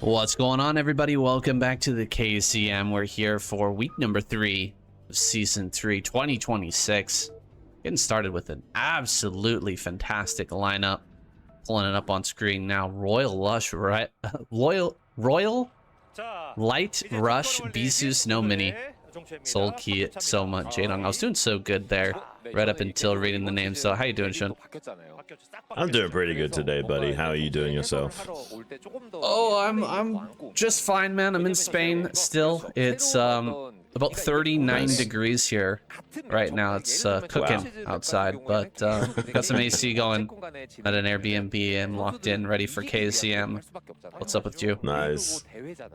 What's going on, everybody? Welcome back to the KCM. We're here for week number 3 of season 3 2026. Getting started with an absolutely fantastic lineup. Pulling it up on screen now. Royal Lush, right? Royal Light Rush Bisu Snow Mini, Soul Key Soma Jadong. I was doing so good there right up until reading the name. So how you doing, Shun? I'm doing pretty good today, buddy. How are you doing yourself? Oh, I'm just fine, man. I'm in Spain still. It's about 39 degrees here right now. It's cooking outside, but got some AC going at an Airbnb. I'm locked in, ready for KCM. What's up with you? Nice.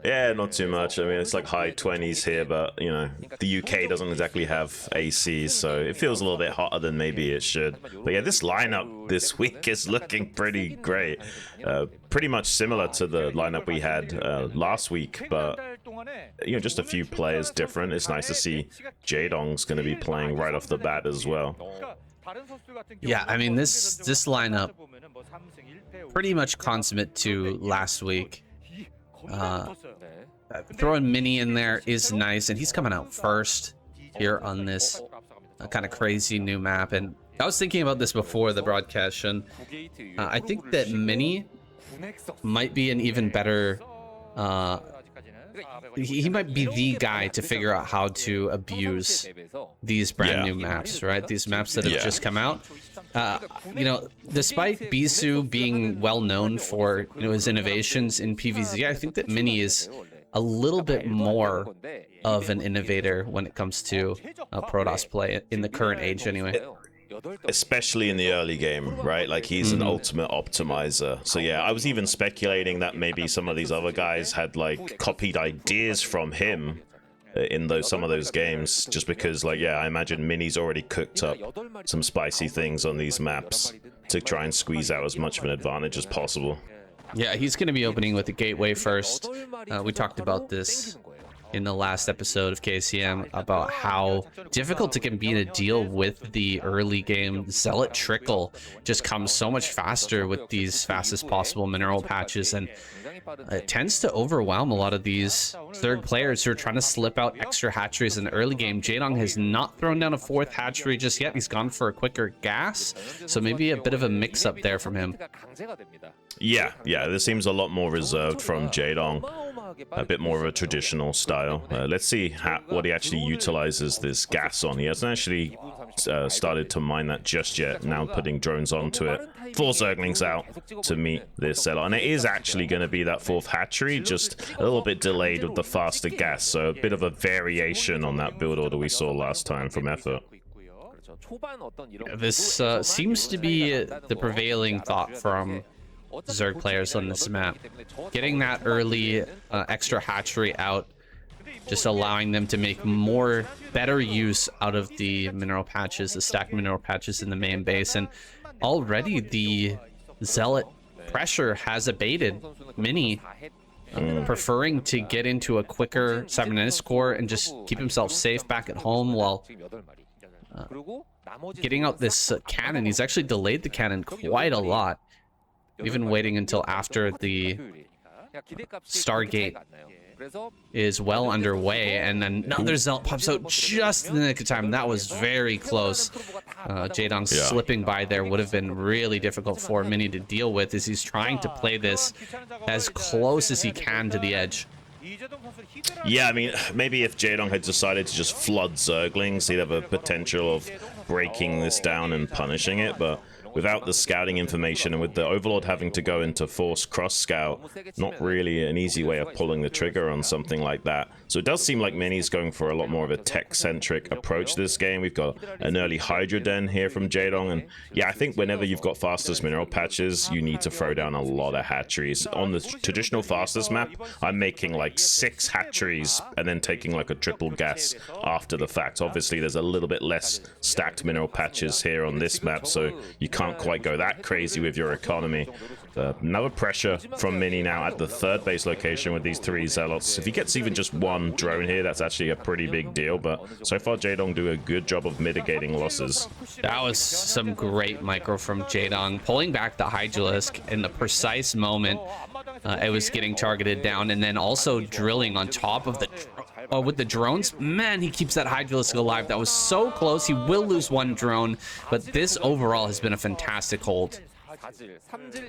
Yeah, not too much. I mean, it's like high 20s here, but you know, the UK doesn't exactly have AC, so it feels a little bit hotter than maybe it should. But yeah, this lineup this week is looking pretty great. Pretty much similar to the lineup we had last week, but you know, just a few players different. It's nice to see Jadong's going to be playing right off the bat as well. Yeah, I mean, this lineup pretty much consummate to last week. Throwing Mini in there is nice, and he's coming out first here on this kind of crazy new map. And I was thinking about this before the broadcast, and I think that Mini might be an even better he might be the guy to figure out how to abuse these brand new maps, right? These maps that have just come out. You know, despite Bisu being well known for, you know, his innovations in PvZ, I think that Mini is a little bit more of an innovator when it comes to Protoss play in the current age anyway. Especially in the early game, right? Like, he's an ultimate optimizer. So yeah, I was even speculating that maybe some of these other guys had like copied ideas from him in some of those games, just because, like, yeah, I imagine Mini's already cooked up some spicy things on these maps to try and squeeze out as much of an advantage as possible. Yeah, he's going to be opening with the gateway first. We talked about this in the last episode of KCM about how difficult it can be to deal with the early game Zealot trickle. Just comes so much faster with these fastest possible mineral patches, and it tends to overwhelm a lot of these Zerg players who are trying to slip out extra hatcheries in the early game. Jadong has not thrown down a 4th hatchery just yet. He's gone for a quicker gas, so maybe a bit of a mix-up there from him. Yeah, this seems a lot more reserved from Jadong. A bit more of a traditional style. Let's see what he actually utilizes this gas on. He hasn't actually started to mine that just yet. Now putting drones onto it. 4 Zerglings out to meet this seller. And it is actually going to be that 4th hatchery, just a little bit delayed with the faster gas. So a bit of a variation on that build order we saw last time from Effort. This seems to be the prevailing thought from Zerg players on this map. Getting that early extra hatchery out, just allowing them to make better use out of the mineral patches, the stacked mineral patches in the main base. And already the Zealot pressure has abated. Mini preferring to get into a quicker cybernetics core and just keep himself safe back at home while getting out this cannon. He's actually delayed the cannon quite a lot, even waiting until after the Stargate is well underway, and then another Zealot pops out just in the nick of time. That was very close. Jadong slipping by there would have been really difficult for Mini to deal with, as he's trying to play this as close as he can to the edge. Yeah, I mean, maybe if Jadong had decided to just flood Zerglings, he'd have a potential of breaking this down and punishing it, but without the scouting information and with the Overlord having to go into force cross scout, not really an easy way of pulling the trigger on something like that. So it does seem like Mini's going for a lot more of a tech-centric approach this game. We've got an early Hydra Den here from Jadong, and yeah, I think whenever you've got fastest mineral patches, you need to throw down a lot of hatcheries. On the traditional fastest map, I'm making like 6 hatcheries and then taking like a triple gas after the fact. Obviously, there's a little bit less stacked mineral patches here on this map, so you can't quite go that crazy with your economy. Another pressure from Mini now at the third base location with these 3 Zealots. If he gets even just 1 drone here, that's actually a pretty big deal. But so far, Jaedong do a good job of mitigating losses. That was some great micro from Jaedong, pulling back the Hydralisk in the precise moment it was getting targeted down, and then also drilling on top of the with the drones. Man, he keeps that Hydralisk alive. That was so close. He will lose 1 drone, but this overall has been a fantastic hold.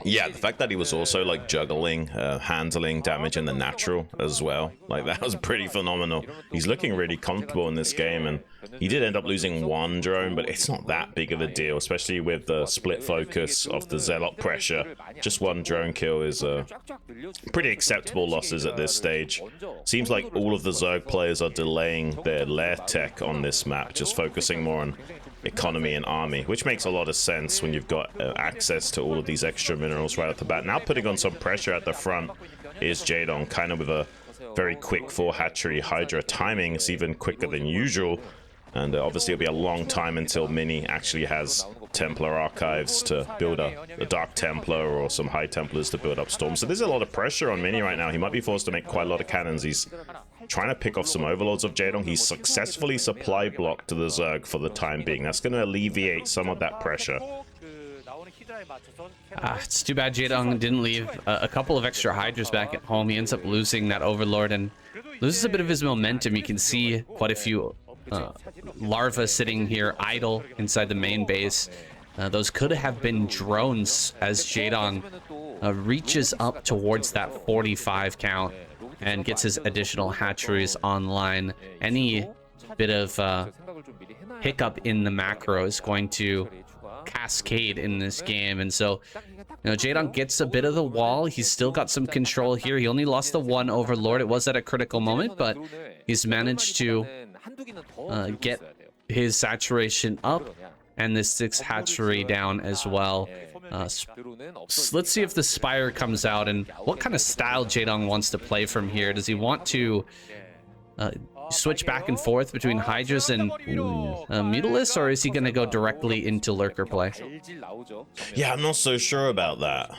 Yeah, the fact that he was also like juggling, handling damage in the natural as well, like that was pretty phenomenal. He's looking really comfortable in this game, and he did end up losing 1 drone, but it's not that big of a deal, especially with the split focus of the Zealot pressure. Just 1 drone kill is pretty acceptable losses at this stage. Seems like all of the Zerg players are delaying their lair tech on this map, just focusing more on economy and army, which makes a lot of sense when you've got access to all of these extra minerals right off the bat. Now putting on some pressure at the front is Jaedong, kind of with a very quick 4 hatchery Hydra timing. It's even quicker than usual, and obviously it'll be a long time until Mini actually has Templar archives to build a Dark Templar or some High Templars to build up Storm. So there's a lot of pressure on Mini right now. He might be forced to make quite a lot of cannons. He's trying to pick off some overlords of Jaedong. He's successfully supply blocked to the Zerg for the time being. That's going to alleviate some of that pressure. It's too bad Jaedong didn't leave a couple of extra Hydras back at home. He ends up losing that overlord and loses a bit of his momentum. You can see quite a few larvae sitting here idle inside the main base. Those could have been drones as Jaedong reaches up towards that 45 count and gets his additional hatcheries online. Any bit of hiccup in the macro is going to cascade in this game, and so Jaedong gets a bit of the wall. He's still got some control here. He only lost the 1 overlord. It was at a critical moment, but he's managed to get his saturation up and this 6 hatchery down as well. So let's see if the Spire comes out and what kind of style Jaedong wants to play from here. Does he want to switch back and forth between Hydras and Mutalisk, or is he going to go directly into Lurker play? Yeah, I'm not so sure about that.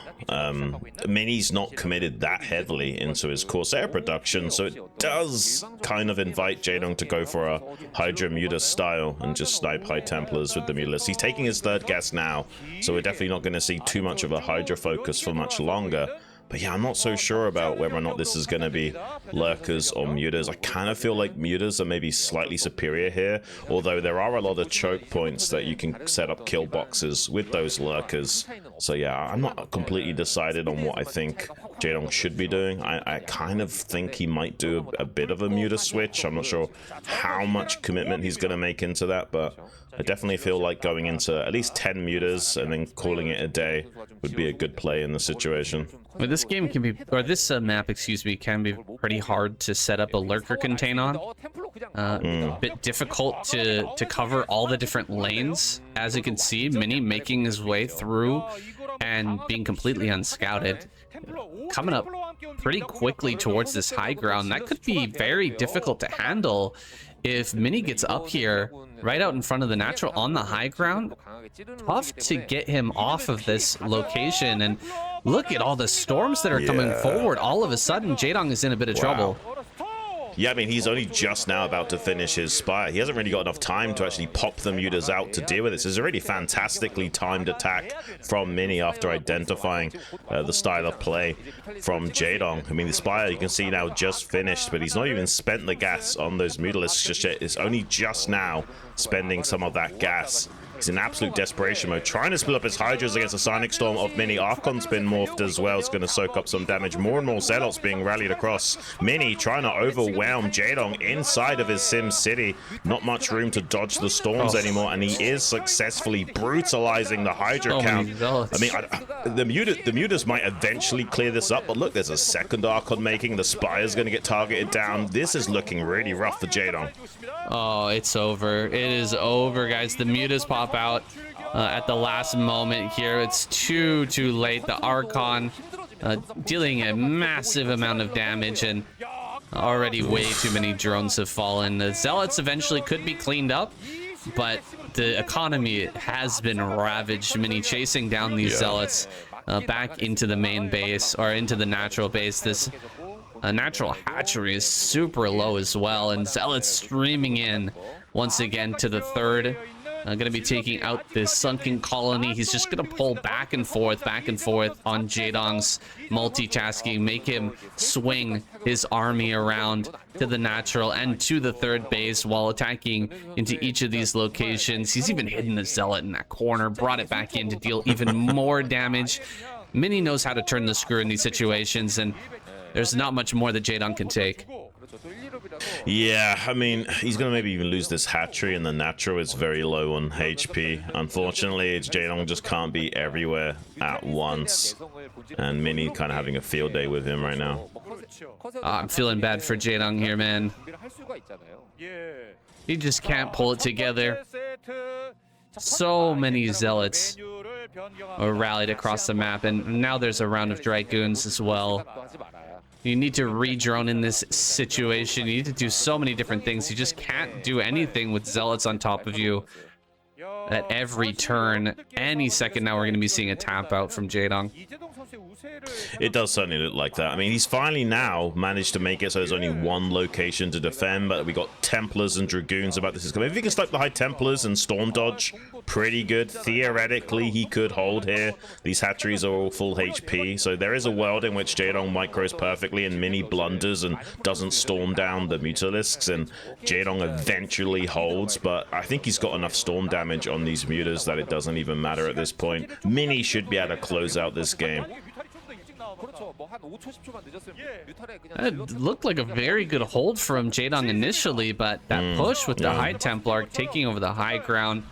Mini's not committed that heavily into his Corsair production, so it does kind of invite Jaedong to go for a Hydra Muta style and just snipe High Templars with the Mutalisk. He's taking his 3rd gas now, so we're definitely not going to see too much of a Hydra focus for much longer. But yeah, I'm not so sure about whether or not this is going to be Lurkers or Mutas. I kind of feel like Mutas are maybe slightly superior here, although there are a lot of choke points that you can set up kill boxes with those Lurkers. So yeah, I'm not completely decided on what I think Jaedong should be doing. I kind of think he might do a bit of a Muta switch. I'm not sure how much commitment he's going to make into that, but I definitely feel like going into at least 10 Mutas and then calling it a day would be a good play in the situation. Well, this game can be, or this map, excuse me, can be pretty hard to set up a Lurker contain on. A bit difficult to cover all the different lanes. As you can see, Mini making his way through and being completely unscouted. Coming up pretty quickly towards this high ground. That could be very difficult to handle if Mini gets up here right out in front of the natural on the high ground. Tough to get him off of this location, and look at all the storms that are coming forward. All of a sudden, Jaedong is in a bit of trouble. Yeah, I mean, he's only just now about to finish his Spire. He hasn't really got enough time to actually pop the Mutas out to deal with this. It's a really fantastically timed attack from Mini after identifying the style of play from Jaedong. I mean, the Spire, you can see now, just finished, but he's not even spent the gas on those Mutalisks just yet. It's only just now spending some of that gas. He's in absolute desperation mode, trying to split up his Hydras against the Sonic Storm of Mini. Archon's been morphed as well. It's going to soak up some damage. More and more Zealots being rallied across. Mini trying to overwhelm Jaedong inside of his Sim City. Not much room to dodge the storms anymore, and he is successfully brutalizing the Hydra count. I mean, the Mutas might eventually clear this up, but look, there's a second Archon making. The Spire's going to get targeted down. This is looking really rough for Jaedong. Oh, it's over. It is over, guys. The Mutas pop out at the last moment here. It's too late. The Archon dealing a massive amount of damage, and already way too many drones have fallen. The Zealots eventually could be cleaned up, but the economy has been ravaged. Mini chasing down these Zealots back into the main base, or into the natural base. This natural hatchery is super low as well, and Zealots streaming in once again to the third. Gonna be taking out this sunken colony. He's just gonna pull back and forth on Jaedong's multitasking, make him swing his army around to the natural and to the third base while attacking into each of these locations. He's even hidden the Zealot in that corner, brought it back in to deal even more damage. Mini knows how to turn the screw in these situations, and there's not much more that Jaedong can take. Yeah, I mean, he's going to maybe even lose this hatchery, and the natural is very low on HP. Unfortunately, Jaedong just can't be everywhere at once. And Mini kind of having a field day with him right now. I'm feeling bad for Jaedong here, man. He just can't pull it together. So many Zealots are rallied across the map, and now there's a round of Dragoons as well. You need to re-drone in this situation. You need to do so many different things. You just can't do anything with Zealots on top of you at every turn. Any second now we're going to be seeing a tap out from Jaedong. It does certainly look like that. I mean, he's finally now managed to make it so there's only one location to defend, but we got Templars and Dragoons about this is coming. If he can stop the high Templars and Storm Dodge, pretty good. Theoretically, he could hold here. These hatcheries are all full HP, so there is a world in which Jaedong micros perfectly and Mini blunders and doesn't storm down the Mutalisks, and Jaedong eventually holds, but I think he's got enough storm damage on these Mutas that it doesn't even matter at this point. Mini should be able to close out this game. It looked like a very good hold from Jaedong initially, but that push with the High Templar taking over the high ground,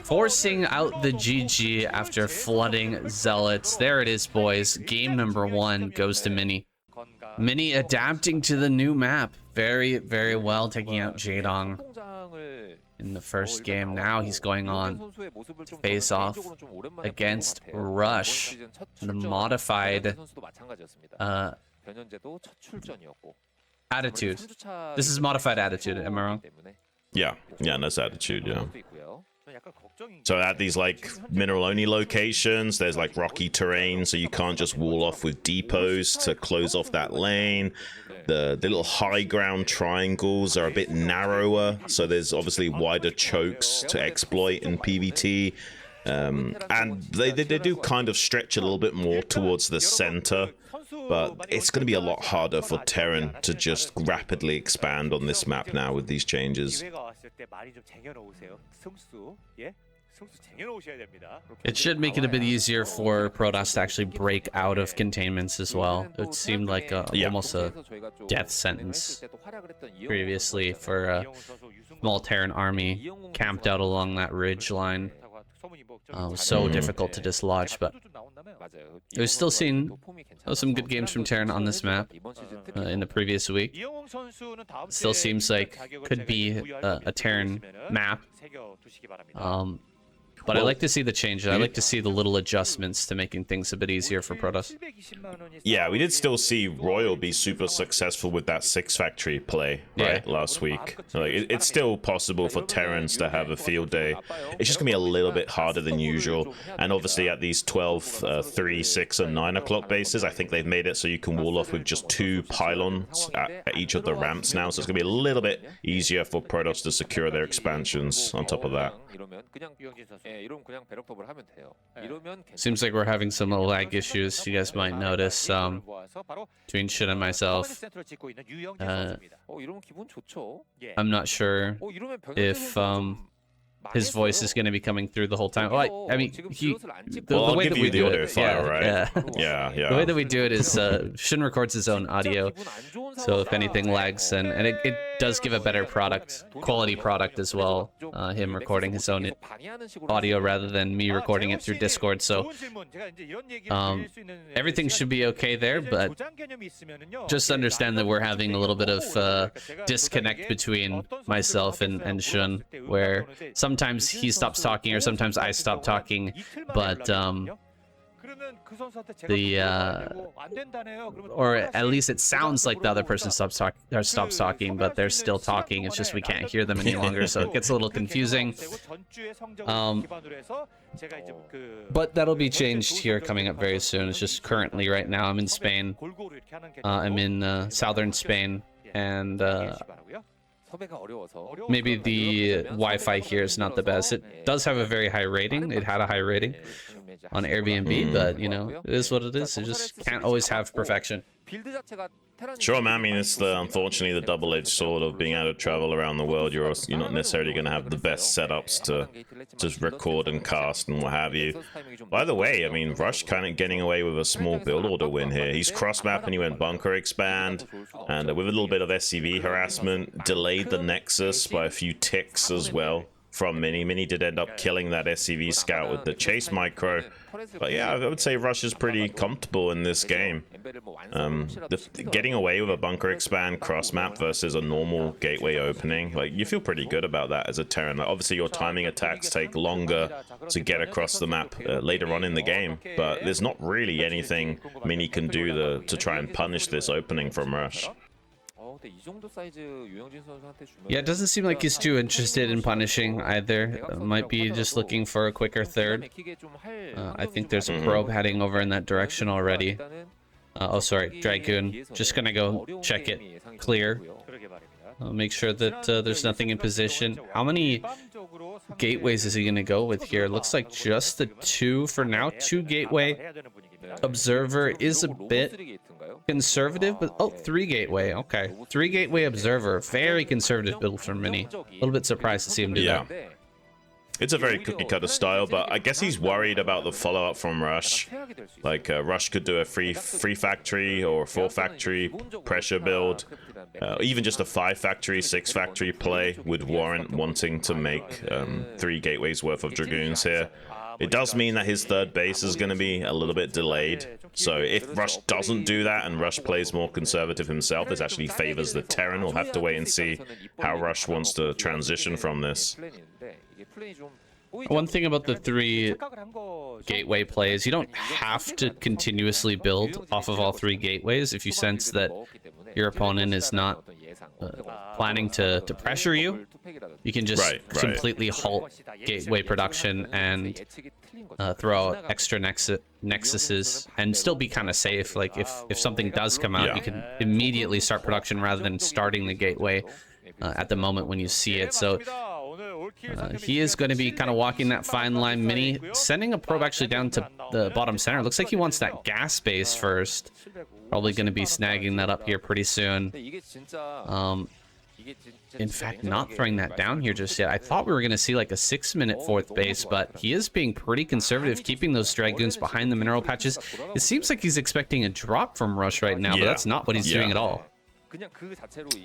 forcing out the GG after flooding Zealots. There it is, boys. Game number 1 goes to Mini. Mini adapting to the new map very, very well, taking out Jaedong in the first game. Now he's going on to face off against Rush, the modified attitude. This is modified attitude, am I wrong? Yeah, that's attitude, yeah. So at these like mineral only locations, there's like rocky terrain, so you can't just wall off with depots to close off that lane. The little high ground triangles are a bit narrower, so there's obviously wider chokes to exploit in PvT. And they do kind of stretch a little bit more towards the center, but it's going to be a lot harder for Terran to just rapidly expand on this map now with these changes. It should make it a bit easier for Protoss to actually break out of containments as well. It seemed like almost a death sentence previously for a small Terran army camped out along that ridge line. It was so difficult to dislodge, but we've still seen some good games from Terran on this map in the previous week. Still seems like could be a Terran map. But I like to see the changes. I like to see the little adjustments to making things a bit easier for Protoss. Yeah, we did still see Royal be super successful with that 6 factory play, right, last week. Like, it's still possible for Terrans to have a field day. It's just going to be a little bit harder than usual. And obviously at these 12, 3, 6, and 9 o'clock bases, I think they've made it so you can wall off with just 2 pylons at each of the ramps now. So it's going to be a little bit easier for Protoss to secure their expansions on top of that. Seems like we're having some lag issues. You guys might notice between Shin and myself. I'm not sure if his voice is going to be coming through the whole time. Oh, I mean, the way that we do it, the way that we do it is Shin records his own audio, so if anything lags, and it does give a better product, quality product as well. Him recording his own audio rather than me recording it through Discord. So everything should be okay there, but just understand that we're having a little bit of disconnect between myself and Shun, where sometimes he stops talking or sometimes I stop talking, but or at least it sounds like the other person stops talking, but they're still talking. It's just we can't hear them any longer, so it gets a little confusing. But that'll be changed here coming up very soon. It's just currently right now I'm in Spain. I'm in southern Spain, and maybe the Wi-Fi here is not the best. It does have a very high rating. It had a high rating on Airbnb, but you know, it is what it is. You just can't always have perfection. Sure, man. I mean, it's unfortunately the double-edged sword of being able to travel around the world. You're not necessarily going to have the best setups to just record and cast and what have you. By the way, I mean, Rush kind of getting away with a small build order win here. He's cross-map and he went bunker expand, and with a little bit of SCV harassment, delayed the Nexus by a few ticks as well. From Mini. Mini did end up killing that SCV scout with the chase micro. But yeah, I would say Rush is pretty comfortable in this game. Getting away with a bunker expand cross map versus a normal gateway opening, like, you feel pretty good about that as a Terran. Like, obviously your timing attacks take longer to get across the map later on in the game, but there's not really anything Mini can do to try and punish this opening from Rush. Yeah, it doesn't seem like he's too interested in punishing either. Might be just looking for a quicker third. I think there's a probe heading over in that direction already. Oh, sorry, Dragoon. Just gonna go check it. Clear. Make sure that there's nothing in position. How many gateways is he gonna go with here? Looks like just the 2 for now. 2 gateway. Observer is a bit conservative, but 3 gateway. Okay, 3 gateway observer. Very conservative build from Mini. A little bit surprised to see him do that. It's a very cookie cutter style, but I guess he's worried about the follow up from Rush. Like Rush could do a free factory or 4 factory pressure build. Even just a 5 factory, 6 factory play would warrant wanting to make 3 gateways worth of Dragoons here. It does mean that his third base is going to be a little bit delayed. So if Rush doesn't do that and Rush plays more conservative himself, this actually favors the Terran. We'll have to wait and see how Rush wants to transition from this. One thing about the 3 gateway plays, you don't have to continuously build off of all 3 gateways. If you sense that your opponent is not planning to pressure you, you can just completely halt gateway production and throw out extra nexuses and still be kind of safe. Like if something does come out, you can immediately start production rather than starting the gateway at the moment when you see it. So he is going to be kind of walking that fine line. Mini sending a probe actually down to the bottom center. Looks like he wants that gas base first. Probably going to be snagging that up here pretty soon. In fact, not throwing that down here just yet. I thought we were going to see like a 6-minute 4th base, but he is being pretty conservative, keeping those Dragoons behind the mineral patches. It seems like he's expecting a drop from Rush right now, but that's not what he's doing at all.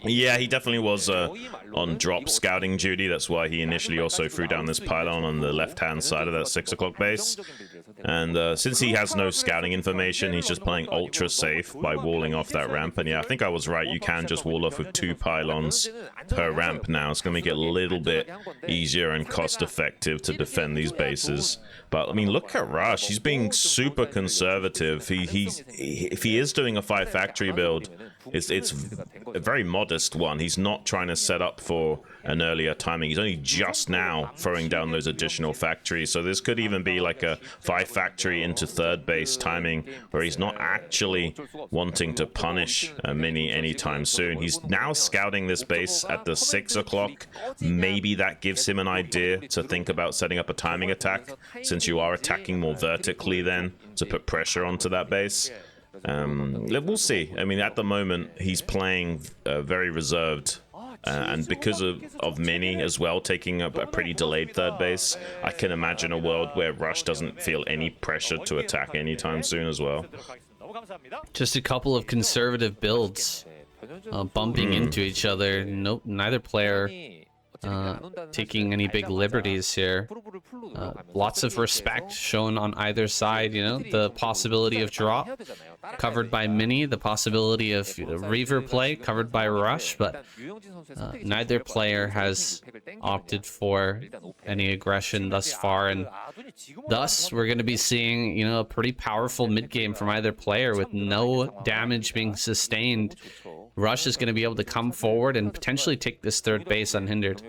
Yeah, he definitely was on drop scouting duty. That's why he initially also threw down this pylon on the left-hand side of that 6 o'clock base. And since he has no scouting information, he's just playing ultra safe by walling off that ramp. And yeah, I think I was right. You can just wall off with 2 pylons per ramp now. It's going to make it a little bit easier and cost-effective to defend these bases. But I mean, look at Rush. He's being super conservative. If he is doing a 5 factory build, it's a very modest one. He's not trying to set up for an earlier timing. He's only just now throwing down those additional factories. So this could even be like a 5 factory into 3rd base timing where he's not actually wanting to punish Mini anytime soon. He's now scouting this base at the 6 o'clock. Maybe that gives him an idea to think about setting up a timing attack, since you are attacking more vertically then to put pressure onto that base. We'll see. I mean, at the moment, he's playing very reserved. And because of Mini as well taking a pretty delayed 3rd base, I can imagine a world where Rush doesn't feel any pressure to attack anytime soon as well. Just a couple of conservative builds bumping into each other. Nope, neither player taking any big liberties here. Lots of respect shown on either side, you know, the possibility of drop covered by Mini, the possibility of Reaver play covered by Rush, but neither player has opted for any aggression thus far, and thus we're going to be seeing, you know, a pretty powerful mid game from either player with no damage being sustained. Rush is going to be able to come forward and potentially take this third base unhindered.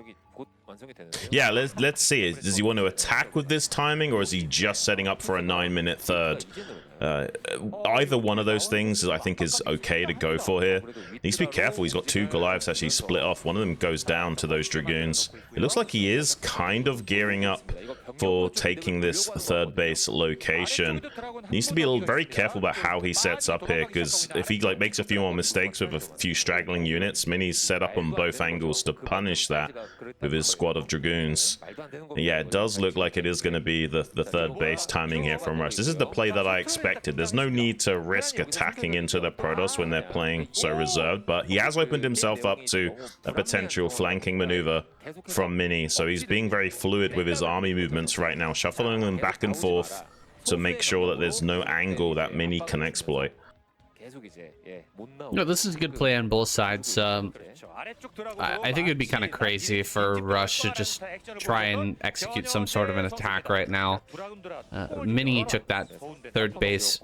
Yeah, let's see. Does he want to attack with this timing, or is he just setting up for a 9-minute third? Either one of those things I think is okay to go for here. He needs to be careful. He's got 2 Goliaths actually split off. One of them goes down to those Dragoons. It looks like he is kind of gearing up for taking this third base location. He needs to be very careful about how he sets up here, because if he like makes a few more mistakes with a few straggling units, Mini's set up on both angles to punish that with his squad of Dragoons. And yeah, it does look like it is going to be the third base timing here from Rush. This is the play that I expected. There's no need to risk attacking into the Protoss when they're playing so reserved, but he has opened himself up to a potential flanking maneuver from Mini, so he's being very fluid with his army movements right now, shuffling them back and forth to make sure that there's no angle that Mini can exploit. No, this is a good play on both sides. I think it'd be kind of crazy for Rush to just try and execute some sort of an attack right now. Mini took that third base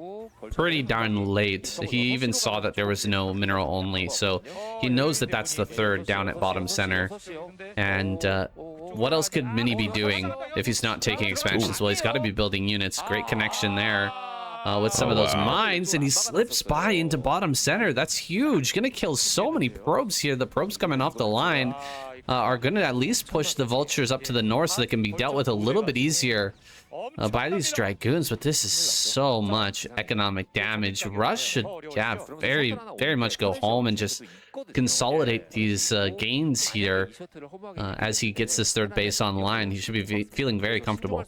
pretty darn late. He even saw that there was no mineral only, so he knows that that's the third down at bottom center. And what else could Mini be doing if he's not taking expansions? Well, he's got to be building units. Great connection there. With some of those mines, and he slips by into bottom center. That's huge. Gonna kill so many probes here. The probes coming off the line are gonna at least push the vultures up to the north so they can be dealt with a little bit easier by these Dragoons, but this is so much economic damage. Rush should, yeah, very much go home and just consolidate these gains here as he gets this third base online. He should be feeling very comfortable.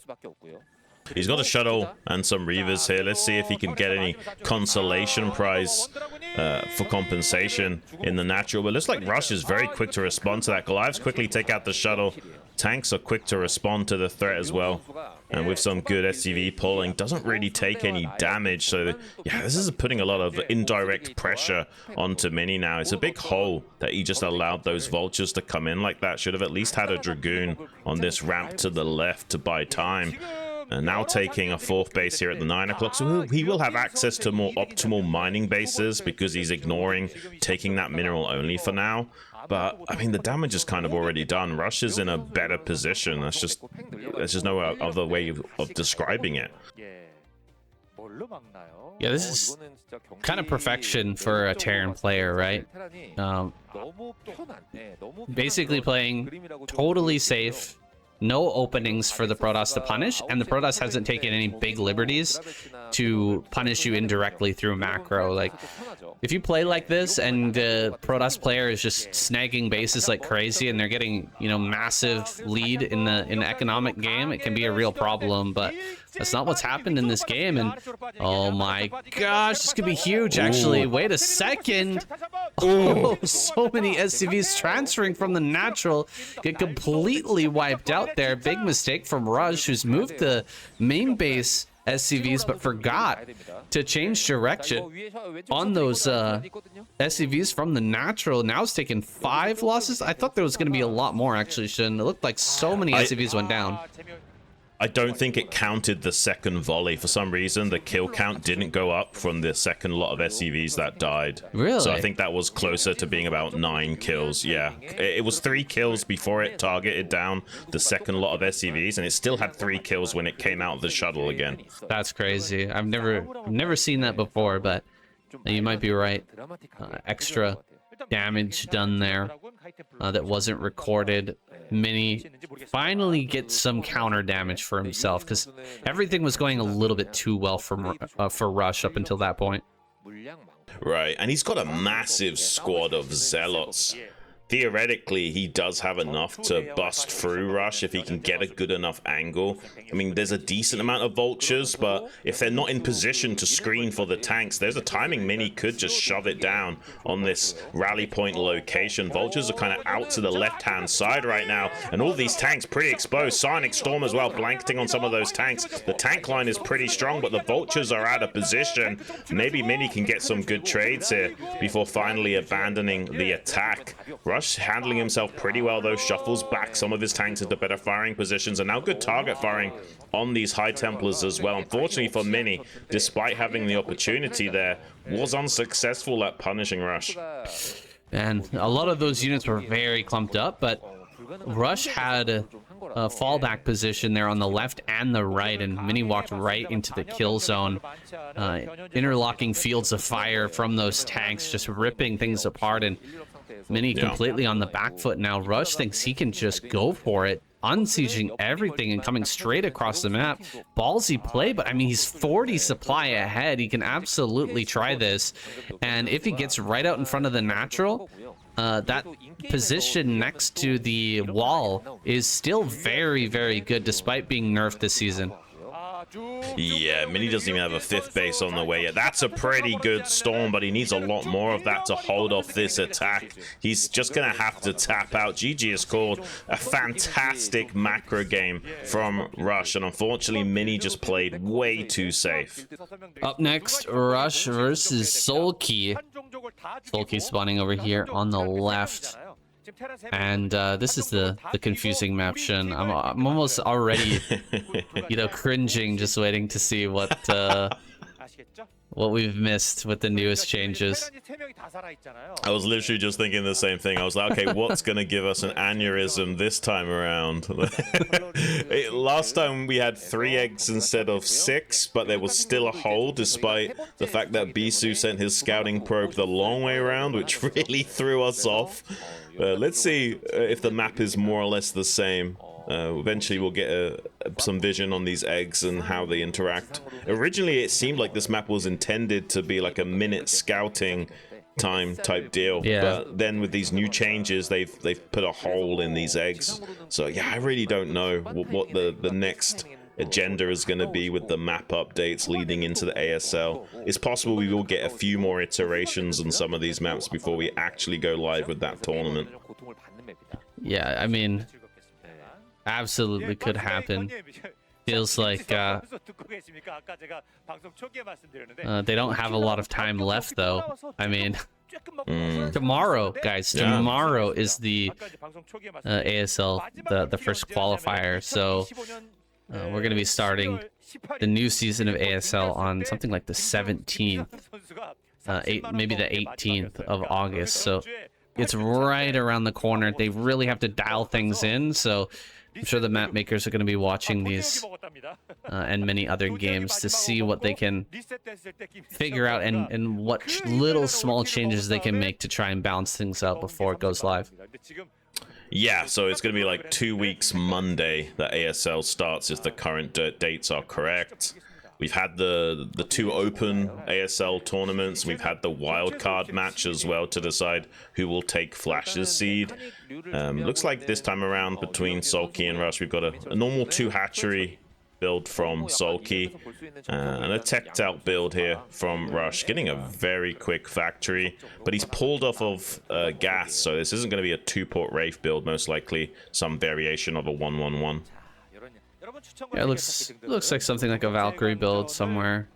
He's got a shuttle and some Reavers here. Let's see if he can get any consolation prize for compensation in the natural. But it looks like Rush is very quick to respond to that. Goliaths quickly take out the shuttle. Tanks are quick to respond to the threat as well. And with some good SCV pulling, doesn't really take any damage. So yeah, this is putting a lot of indirect pressure onto Mini now. It's a big hole that he just allowed those vultures to come in like that. Should have at least had a Dragoon on this ramp to the left to buy time. And now taking a 4th base here at the 9 o'clock, so he will have access to more optimal mining bases because he's ignoring taking that mineral only for now. But I mean, the damage is kind of already done. Rush is in a better position. There's just no other way of describing it. Yeah, this is kind of perfection for a Terran player, right? Basically playing totally safe. No openings for the Protoss to punish, and the Protoss hasn't taken any big liberties to punish you indirectly through macro. Like, if you play like this and the Protoss player is just snagging bases like crazy and they're getting, you know, massive lead in the economic game, it can be a real problem. But that's not what's happened in this game. And oh my gosh, this could be huge, actually. Wait a second. Oh, so many SCVs transferring from the natural get completely wiped out there. Big mistake from Rush, who's moved the main base SCVs but forgot to change direction on those SCVs from the natural. Now it's taken 5 losses. I thought there was going to be a lot more, actually, Shin. It looked like so many SCVs went down. I don't think it counted the second volley. For some reason, the kill count didn't go up from the second lot of SCVs that died. Really? So I think that was closer to being about 9 kills. Yeah, it was 3 kills before it targeted down the second lot of SCVs, and it still had 3 kills when it came out of the shuttle again. That's crazy. I've never seen that before, but you might be right. Extra damage done there that wasn't recorded. Mini finally gets some counter damage for himself because everything was going a little bit too well for Rush up until that point. Right, and he's got a massive squad of zealots theoretically, he does have enough to bust through Rush if he can get a good enough angle. I mean, there's a decent amount of vultures, but if they're not in position to screen for the tanks, there's a timing Mini could just shove it down on this rally point location. Vultures are kind of out to the left-hand side right now, and all these tanks pretty exposed. Sonic Storm as well, blanketing on some of those tanks. The tank line is pretty strong, but the vultures are out of position. Maybe Mini can get some good trades here before finally abandoning the attack. Rush handling himself pretty well though, shuffles back some of his tanks into better firing positions, and now good target firing on these High Templars as well. Unfortunately for Mini, despite having the opportunity there, was unsuccessful at punishing Rush. And a lot of those units were very clumped up, but Rush had a fallback position there on the left and the right, and Mini walked right into the kill zone, interlocking fields of fire from those tanks, just ripping things apart, and Mini completely on the back foot now. Rush thinks he can just go for it, unsieging everything and coming straight across the map. Ballsy play, but I mean, he's 40 supply ahead. He can absolutely try this, and if he gets right out in front of the natural, that position next to the wall is still very, very good despite being nerfed this season. Yeah, Mini doesn't even have a 5th base on the way yet. That's a pretty good storm, but he needs a lot more of that to hold off this attack. He's just going to have to tap out. GG has called a fantastic macro game from Rush, and unfortunately, Mini just played way too safe. Up next, Rush versus Sulky. Sulky spawning over here on the left. And this is the confusing map, Shin. I'm almost already, you know, cringing just waiting to see what we've missed with the newest changes. I was literally just thinking the same thing. I was like, okay, what's going to give us an aneurysm this time around? Last time we had 3 eggs instead of 6, but there was still a hole despite the fact that Bisu sent his scouting probe the long way around, which really threw us off. Let's see if the map is more or less the same. Eventually we'll get some vision on these eggs and how they interact. Originally it seemed like this map was intended to be like a minute scouting time type deal, but then with these new changes they've put a hole in these eggs. So yeah, I really don't know what the next agenda is going to be with the map updates leading into the ASL. It's possible we will get a few more iterations on some of these maps before we actually go live with that tournament. Yeah, I mean, absolutely could happen. Feels like they don't have a lot of time left though. I mean, tomorrow, guys, tomorrow is the ASL, the first qualifier, so we're going to be starting the new season of ASL on something like the 17th, maybe the 18th of August. So it's right around the corner. They really have to dial things in. So I'm sure the map makers are going to be watching these and many other games to see what they can figure out and what little small changes they can make to try and balance things out before it goes live. Yeah, so it's going to be like 2 weeks Monday that ASL starts if the current dates are correct. We've had the 2 open ASL tournaments. We've had the wildcard match as well to decide who will take Flash's seed. Looks like this time around between Sulky and Rush, we've got a normal 2 hatchery build from Sulky and a teched out build here from Rush, getting a very quick factory, but he's pulled off of gas, so this isn't going to be a 2-port Wraith build, most likely some variation of a 1-1-1. Yeah, it looks like something like a Valkyrie build somewhere,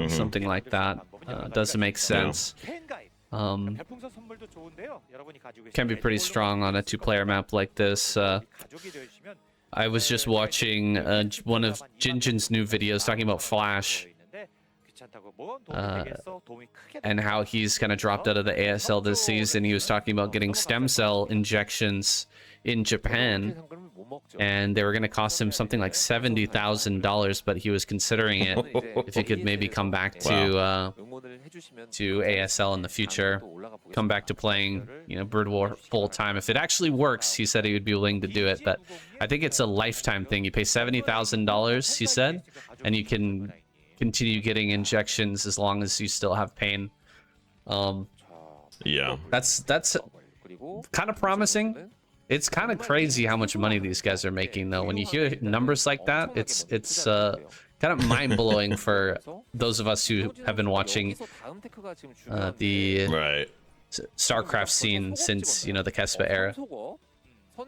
something like that. Doesn't make sense. Can be pretty strong on a 2-player map like this. I was just watching one of Jinjin's new videos talking about Flash and how he's kind of dropped out of the ASL this season. He was talking about getting stem cell injections in Japan, and they were going to cost him something like $70,000, but he was considering it if he could maybe come back to ASL in the future, come back to playing, you know, Broodwar full time. If it actually works, he said he would be willing to do it, but I think it's a lifetime thing. You pay $70,000, he said, and you can continue getting injections as long as you still have pain. Yeah, that's kind of promising. It's kind of crazy how much money these guys are making, though. When you hear numbers like that, it's kind of mind-blowing for those of us who have been watching the Starcraft scene since, you know, the Kespa era.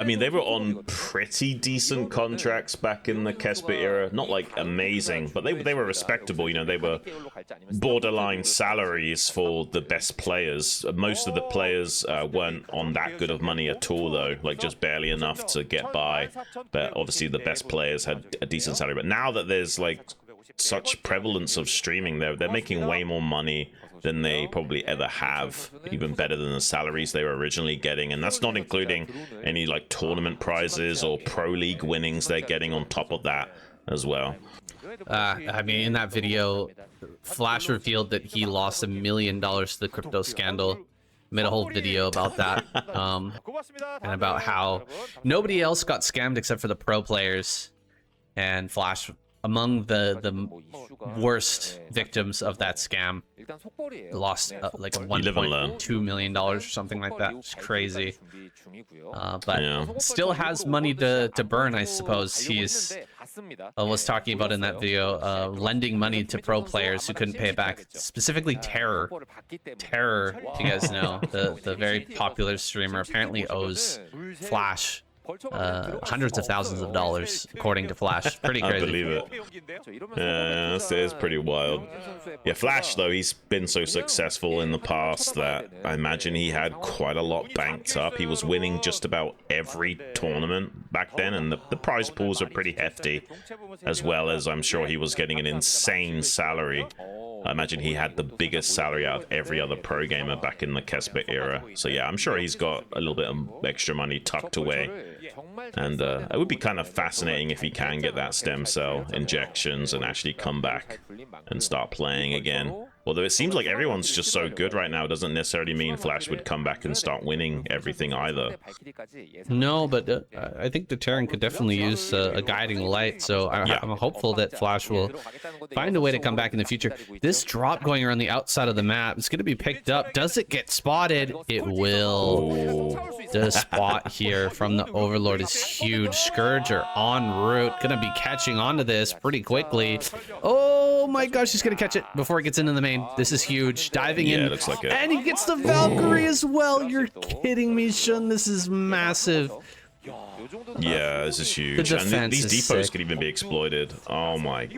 I mean, they were on pretty decent contracts back in the Kespa era. Not like amazing, but they were respectable. You know, they were borderline salaries for the best players. Most of the players weren't on that good of money at all, though. Like, just barely enough to get by. But obviously, the best players had a decent salary. But now that there's like such prevalence of streaming, they're making way more money than they probably ever have, even better than the salaries they were originally getting. And that's not including any like tournament prizes or pro league winnings they're getting on top of that as well. I mean, in that video, Flash revealed that he lost $1 million to the crypto scandal. Made a whole video about that, and about how nobody else got scammed except for the pro players, and Flash among the worst victims of that scam. Lost like $1.2 million or something like that. It's crazy. But still has money to burn, I suppose. He's was talking about in that video, lending money to pro players who couldn't pay back. Specifically Terror. Terror, if you guys know, the very popular streamer, apparently owes Flash hundreds of thousands of dollars, according to Flash. Pretty crazy. I believe it. Yeah, it's pretty wild. Yeah, Flash, though, he's been so successful in the past that I imagine he had quite a lot banked up. He was winning just about every tournament back then, and the prize pools are pretty hefty, as well as I'm sure he was getting an insane salary. I imagine he had the biggest salary out of every other pro gamer back in the Kespa era. So yeah, I'm sure he's got a little bit of extra money tucked away. And it would be kind of fascinating if he can get that stem cell injections and actually come back and start playing again. Although it seems like everyone's just so good right now, doesn't necessarily mean Flash would come back and start winning everything either. No, but I think the Terran could definitely use a guiding light, so I'm hopeful that Flash will find a way to come back in the future. This drop going around the outside of the map is going to be picked up. Does it get spotted? It will. The spot here from the Overlord is huge. Scourger en route, going to be catching onto this pretty quickly. Oh my gosh, he's going to catch it before it gets into the main. This is huge. Diving in. It looks like it. And he gets the Valkyrie as well. You're kidding me, Shun. This is massive. Yeah, this is huge. And these depots could even be exploited. Oh my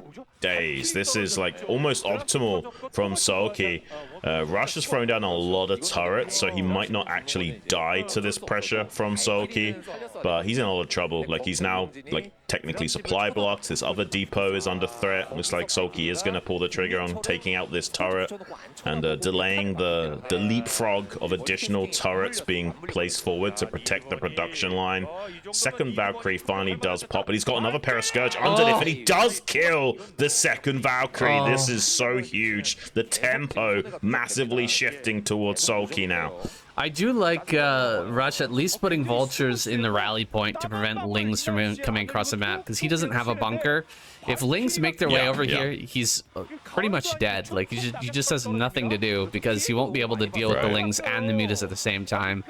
days. This is like almost optimal from Sulky. Rush has thrown down a lot of turrets, so he might not actually die to this pressure from Sulky, but he's in a lot of trouble. Like, he's now like technically supply blocked. This other depot is under threat. Looks like Sulky is going to pull the trigger on taking out this turret and delaying the leapfrog of additional turrets being placed forward to protect the production line. Second Valkyrie finally does pop, but he's got another pair of Scourge underneath, and he does kill the second Valkyrie. This is so huge. The tempo massively shifting towards Sulky now. I do like Rush at least putting vultures in the rally point to prevent Lings from coming across the map, because he doesn't have a bunker. If Lings make their way over here, he's pretty much dead. Like, he just has nothing to do, because he won't be able to deal with the Lings and the mutas at the same time.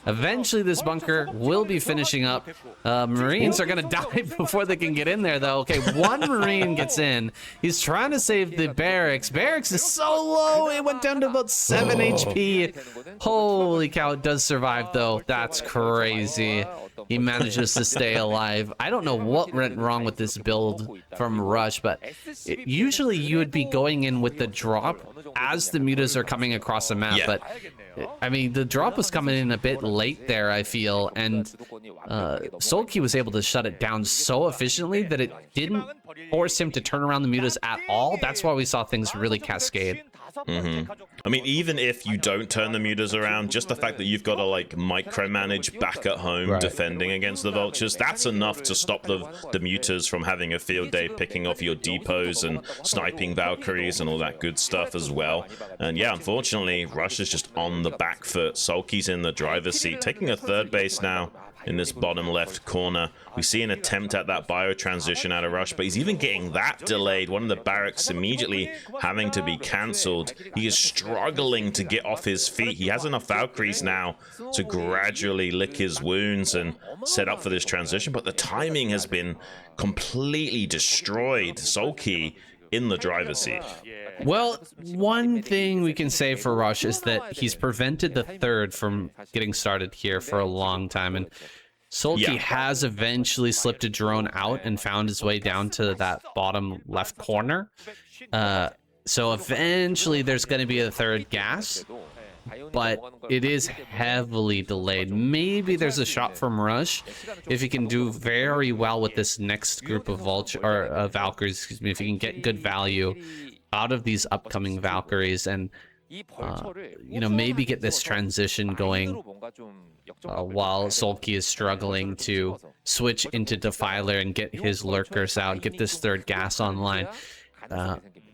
Eventually, this bunker will be finishing up. Marines are going to die before they can get in there, though. Okay, one Marine gets in. He's trying to save the barracks. Barracks is so low. It went down to about 7 HP. Holy cow, it does survive, though. That's crazy. He manages to stay alive. I don't know what went wrong with this build from Rush, but usually you would be going in with the drop as the mutas are coming across the map. But I mean, the drop was coming in a bit late there, I feel, and Sulky was able to shut it down so efficiently that it didn't force him to turn around the mutas at all. That's why we saw things really cascade. I mean, even if you don't turn the mutas around, just the fact that you've got to like micromanage back at home defending against the vultures, that's enough to stop the mutas from having a field day picking off your depots and sniping Valkyries and all that good stuff as well. And yeah, unfortunately, Rush is just on the back foot. Sulky's in the driver's seat, taking a third base now. in this bottom left corner. We see an attempt at that bio transition out of Rush, but he's even getting that delayed. One of the barracks immediately having to be cancelled. He is struggling to get off his feet. He has enough Valkyries now to gradually lick his wounds and set up for this transition, but the timing has been completely destroyed. Sulky in the driver's seat. Well, one thing we can say for Rush is that he's prevented the third from getting started here for a long time, and Sulky has eventually slipped a drone out and found his way down to that bottom left corner. So eventually there's going to be a third gas, but it is heavily delayed. Maybe there's a shot from Rush if he can do very well with this next group of Valkyries, excuse me, if he can get good value out of these upcoming Valkyries and you know, maybe get this transition going while Sulky is struggling to switch into Defiler and get his lurkers out, get this third gas online.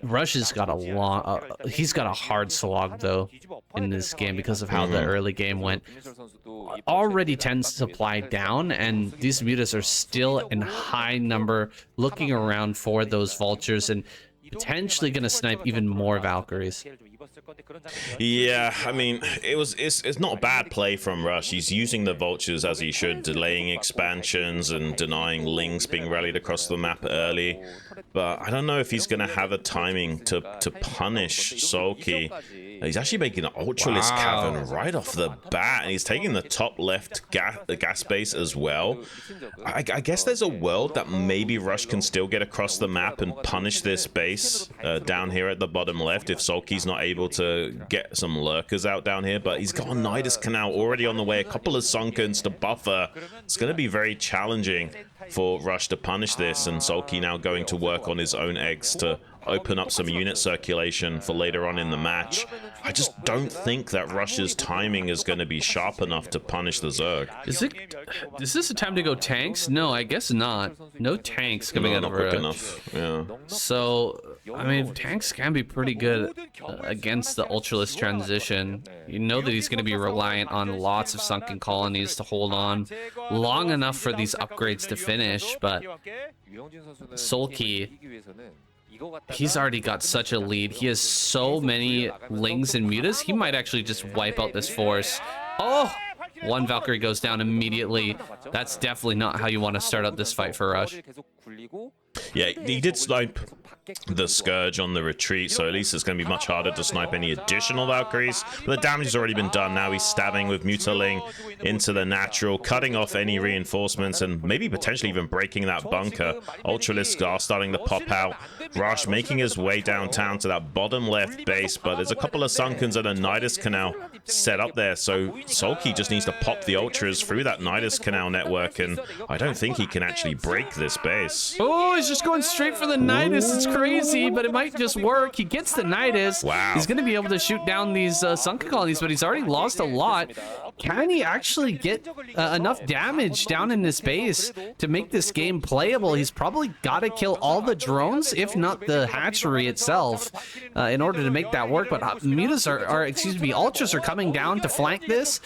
Rush has got he's got a hard slog though in this game because of how the early game went. Already 10 supply down, and these mutas are still in high number, looking around for those vultures and potentially going to snipe even more Valkyries. Yeah, I mean, it's not a bad play from Rush. He's using the vultures as he should, delaying expansions and denying Lings being rallied across the map early. But I don't know if he's going to have the timing to punish Sulky. He's actually making an Ultralisk Cavern right off the bat, and he's taking the top left gas base as well. I guess there's a world that maybe Rush can still get across the map and punish this base down here at the bottom left if Sulky's not able to get some lurkers out down here. But he's got a Nidus Canal already on the way, a couple of Sunkens to buffer. It's going to be very challenging for Rush to punish this, and Sulky now going to work on his own eggs to open up some unit circulation for later on in the match. I just don't think that Rush's timing is going to be sharp enough to punish the Zerg. Is this a time to go tanks? No, I guess not. No tanks coming out of quick enough. Yeah. So, I mean, tanks can be pretty good against the Ultralisk transition. You know that he's going to be reliant on lots of sunken colonies to hold on long enough for these upgrades to finish, but Sulky, he's already got such a lead. He has so many Lings and Mutas. He might actually just wipe out this force. Oh, one Valkyrie goes down immediately. That's definitely not how you want to start out this fight for Rush. Yeah, he did snipe the Scourge on the retreat, so at least it's going to be much harder to snipe any additional Valkyries. But the damage has already been done. Now he's stabbing with Mutaling into the natural, cutting off any reinforcements and maybe potentially even breaking that bunker. Ultralisks are starting to pop out. Rush making his way downtown to that bottom left base, but there's a couple of Sunkens and a Nidus Canal set up there, so Sulky just needs to pop the Ultras through that Nidus Canal network, and I don't think he can actually break this base. Oh, he's just going straight for the Nidus. It's crazy, but it might just work. He gets the Nidus. Wow. He's going to be able to shoot down these sunken colonies, but he's already lost a lot. Can he actually get enough damage down in this base to make this game playable? He's probably got to kill all the drones, if not the hatchery itself, in order to make that work. But mutas Ultras are coming down to flank this.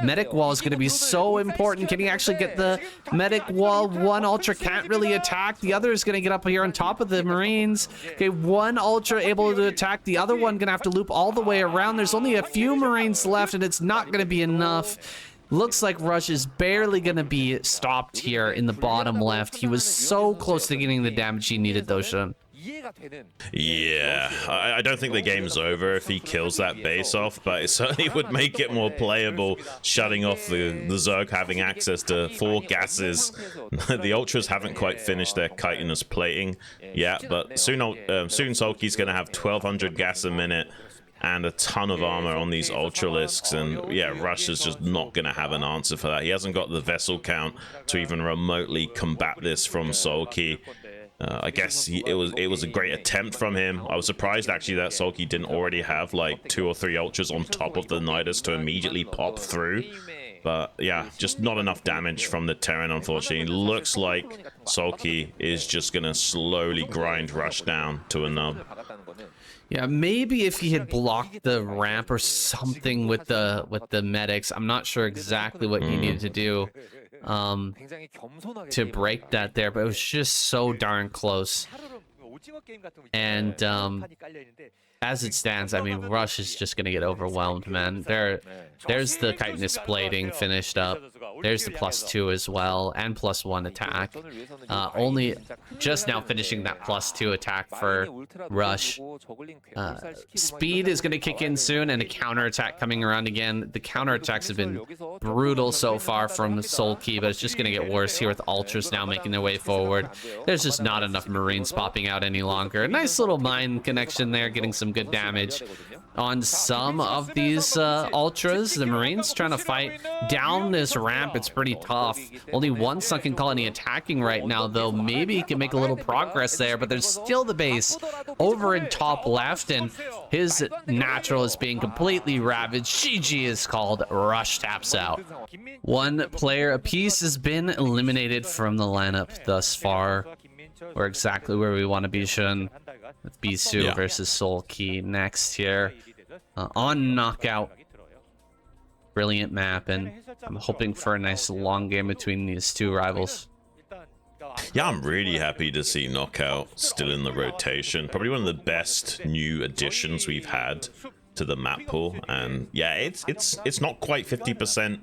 Medic wall is going to be so important. Can he actually get the medic wall? One Ultra can't really attack. The other is going to get up here on top of the Marines. Okay, one Ultra able to attack. The other one going to have to loop all the way around. There's only a few Marines left, and it's not going to be enough. Looks like Rush is barely going to be stopped here in the bottom left. He was so close to getting the damage he needed, though, Shun. Yeah, I don't think the game's over if he kills that base off, but it certainly would make it more playable, shutting off the Zerg having access to 4 gases. The Ultras haven't quite finished their chitinous plating yet, but soon Sulky's going to have 1,200 gas a minute and a ton of armor on these Ultralisks, and yeah, Rush is just not going to have an answer for that. He hasn't got the vessel count to even remotely combat this from Sulky. I guess it was a great attempt from him. I was surprised actually that Sulky didn't already have like 2 or 3 Ultras on top of the Nidus to immediately pop through. But yeah, just not enough damage from the Terran, unfortunately. Looks like Sulky is just gonna slowly grind Rush down to a nub. Yeah, maybe if he had blocked the ramp or something with the medics. I'm not sure exactly what he needed to do. to break that there, but it was just so darn close. And as it stands, I mean, Rush is just going to get overwhelmed, man. There's the chitinous plating finished up. There's the +2 as well, and +1 attack. Only just now finishing that +2 attack for Rush. Speed is going to kick in soon, and a counterattack coming around again. The counterattacks have been brutal so far from Sulky, but it's just going to get worse here with Ultras now making their way forward. There's just not enough Marines popping out any longer. Nice little mine connection there, getting some good damage on some of these Ultras. The Marines trying to fight down this ramp. It's pretty tough. Only one sunken colony attacking right now, though. Maybe he can make a little progress there, but there's still the base over in top left, and his natural is being completely ravaged. GG is called. Rush taps out. One player apiece has been eliminated from the lineup thus far. We're exactly where we want to be, Shun. With Bisu versus Sulky next here on Knockout. Brilliant map, and I'm hoping for a nice long game between these two rivals. Yeah, I'm really happy to see Knockout still in the rotation. Probably one of the best new additions we've had to the map pool. And yeah, it's not quite 50%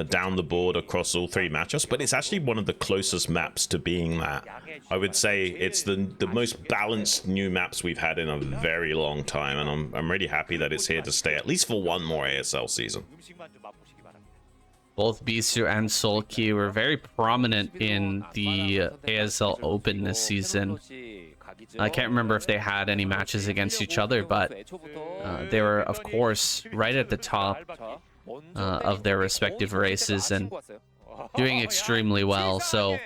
down the board across all three matchups, but it's actually one of the closest maps to being that. I would say it's the most balanced new maps we've had in a very long time, and I'm really happy that it's here to stay at least for one more ASL season. Both Bisu and Sulky were very prominent in the ASL Open this season. I can't remember if they had any matches against each other, but they were, of course, right at the top of their respective races and doing extremely well. So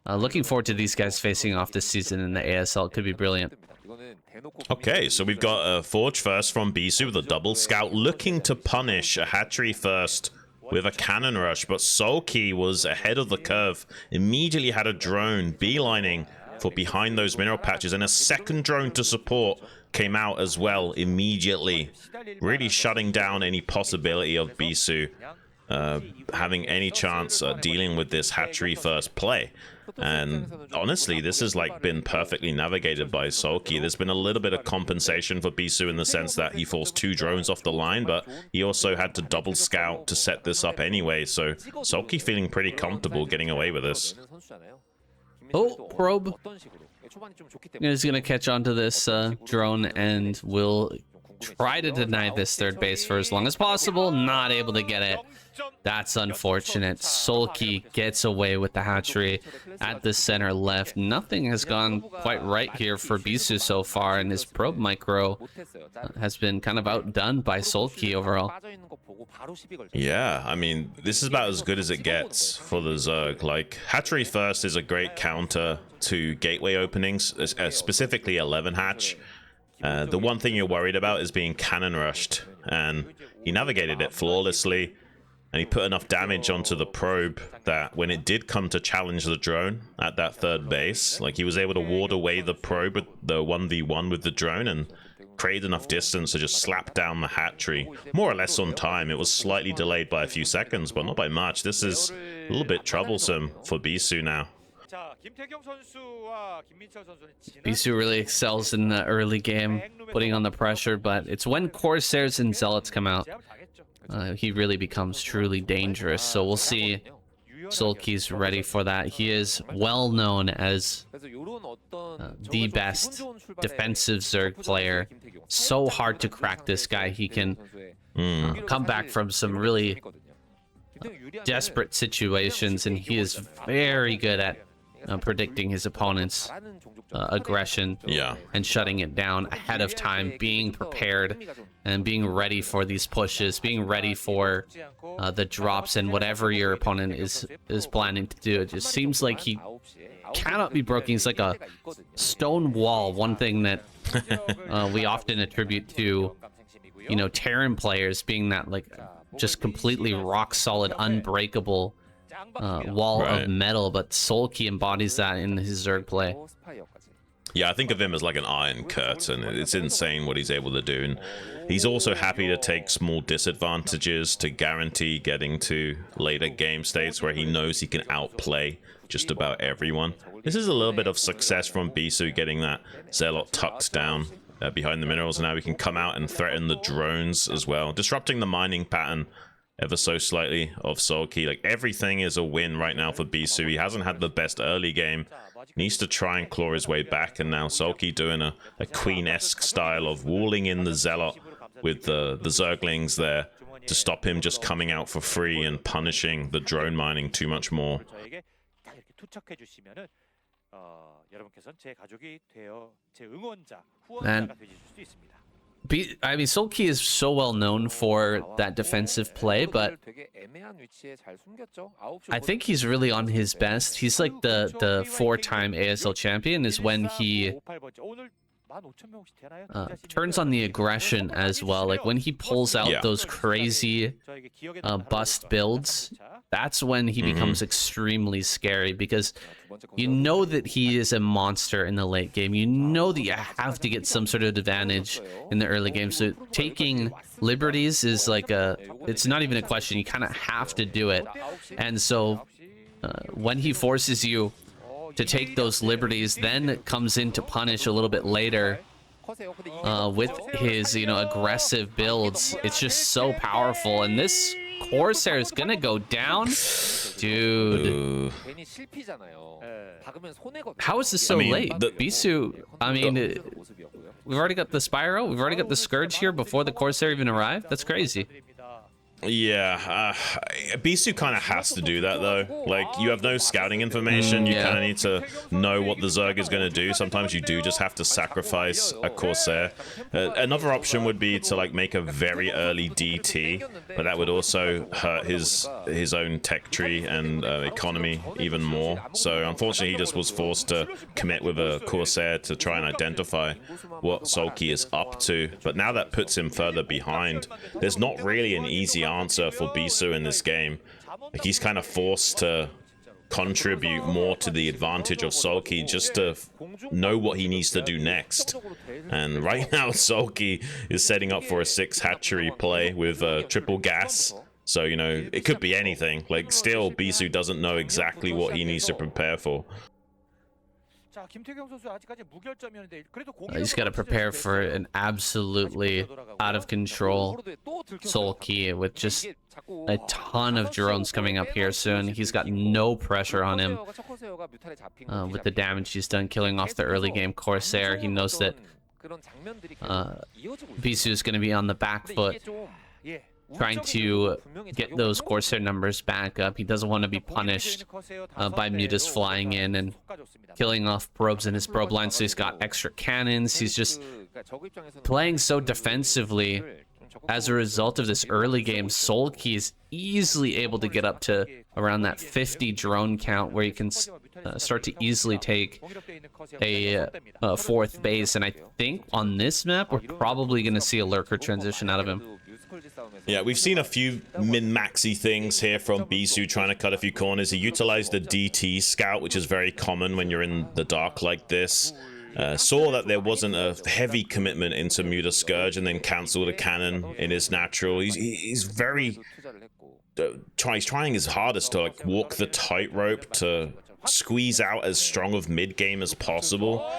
looking forward to these guys facing off this season in the ASL. It could be brilliant. Okay, so we've got a Forge first from Bisu with a double scout, looking to punish a hatchery first with a cannon rush, but Sulky was ahead of the curve, immediately had a drone beelining for behind those mineral patches, and a second drone to support came out as well immediately, really shutting down any possibility of Bisu having any chance dealing with this hatchery first play. And honestly, this has like been perfectly navigated by Sulky. There's been a little bit of compensation for Bisu in the sense that he forced 2 drones off the line, but he also had to double scout to set this up anyway. So Sulky feeling pretty comfortable getting away with this. Oh, probe is gonna catch onto this drone and will try to deny this third base for as long as possible. Not able to get it. That's unfortunate. Sulky gets away with the hatchery at the center left. Nothing has gone quite right here for Bisu so far, and his probe micro has been kind of outdone by Sulky overall. Yeah, I mean, this is about as good as it gets for the Zerg. Like, hatchery first is a great counter to gateway openings, specifically 11 hatch. The one thing you're worried about is being cannon rushed, and he navigated it flawlessly. And he put enough damage onto the probe that when it did come to challenge the drone at that third base, like he was able to ward away the probe with the 1v1 with the drone and create enough distance to just slap down the hatchery, more or less on time. It was slightly delayed by a few seconds, but not by much. This is a little bit troublesome for Bisu now. Bisu really excels in the early game, putting on the pressure, but it's when Corsairs and Zealots come out he really becomes truly dangerous. So we'll see. Sulky's ready for that. He is well known as the best defensive Zerg player. So hard to crack this guy. He can come back from some really desperate situations, and he is very good at predicting his opponent's aggression and shutting it down ahead of time, being prepared and being ready for these pushes, being ready for the drops and whatever your opponent is planning to do. It just seems like he cannot be broken. He's like a stone wall. One thing that we often attribute to, you know, Terran players being that like just completely rock solid, unbreakable wall of metal, but Sulky embodies that in his Zerg play. Yeah, I think of him as like an iron curtain. It's insane what he's able to do. And he's also happy to take small disadvantages to guarantee getting to later game states where he knows he can outplay just about everyone. This is a little bit of success from Bisu getting that Zealot tucked down behind the minerals. And now we can come out and threaten the drones as well, disrupting the mining pattern ever so slightly of Sulky. Like, everything is a win right now for Bisu. He hasn't had the best early game. Needs to try and claw his way back, and now Sulky doing a Queen-esque style of walling in the Zealot with the Zerglings there to stop him just coming out for free and punishing the drone mining too much more. And I mean, Sulky is so well known for that defensive play, but I think he's really on his best. He's like the 4-time ASL champion is when he turns on the aggression as well. Like when he pulls out those crazy bust builds, that's when he becomes extremely scary, because you know that he is a monster in the late game. You know that you have to get some sort of advantage in the early game. So taking liberties is like it's not even a question. You kind of have to do it. And so when he forces you to take those liberties, then it comes in to punish a little bit later with his, aggressive builds. It's just so powerful. And this Corsair is gonna go down, dude. How is this so late? Bisu, I mean, we've already got the Spyro, we've already got the Scourge here before the Corsair even arrived. That's crazy. Yeah, Bisu kind of has to do that though. Like, you have no scouting information. You kind of need to know what the Zerg is going to do. Sometimes you do just have to sacrifice a Corsair. Another option would be to like make a very early DT, but that would also hurt his own tech tree and economy even more. So unfortunately, he just was forced to commit with a Corsair to try and identify what Sulky is up to. But now that puts him further behind. There's not really an easy answer for Bisu in this game. Like, he's kind of forced to contribute more to the advantage of Sulky just to know what he needs to do next. And right now Sulky is setting up for a 6 hatchery play with triple gas. So, it could be anything. Like, still Bisu doesn't know exactly what he needs to prepare for. He's got to prepare for an absolutely out of control Sulky with just a ton of drones coming up here soon. He's got no pressure on him with the damage he's done killing off the early game Corsair. He knows that Bisu is going to be on the back foot, trying to get those Corsair numbers back up. He doesn't want to be punished by Mutas flying in and killing off probes in his probe line, so he's got extra cannons. He's just playing so defensively. As a result of this early game, Sulky is easily able to get up to around that 50 drone count, where you can start to easily take a 4th base. And I think on this map, we're probably going to see a lurker transition out of him. Yeah, we've seen a few min-maxy things here from Bisu trying to cut a few corners. He utilized the DT scout, which is very common when you're in the dark like this. Saw that there wasn't a heavy commitment into Muta Scourge and then cancelled a cannon in his natural. He's very... he's trying his hardest to like walk the tightrope to squeeze out as strong of mid-game as possible.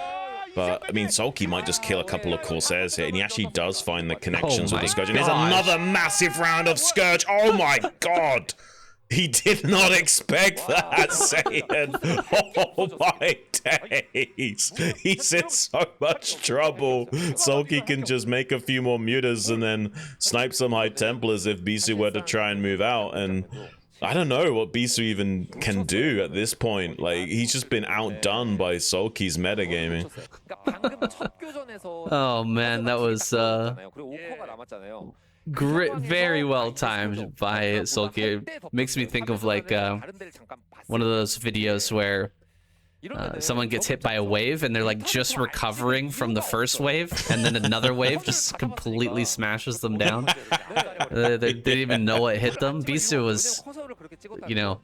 But, I mean, Sulky might just kill a couple of Corsairs here, and he actually does find the connections with the Scourge. And there's another massive round of Scourge. Oh my god! He did not expect that, Saiyan. Oh my days. He's in so much trouble. Sulky can just make a few more Mutas and then snipe some High Templars if Bisu were to try and move out. And I don't know what Bisu even can do at this point. Like, he's just been outdone by Sulky's metagaming. Oh man, that was very well timed by Sulky. It makes me think of like one of those videos where someone gets hit by a wave and they're like just recovering from the first wave, and then another wave just completely smashes them down. They didn't even know what hit them. Bisu was, you know,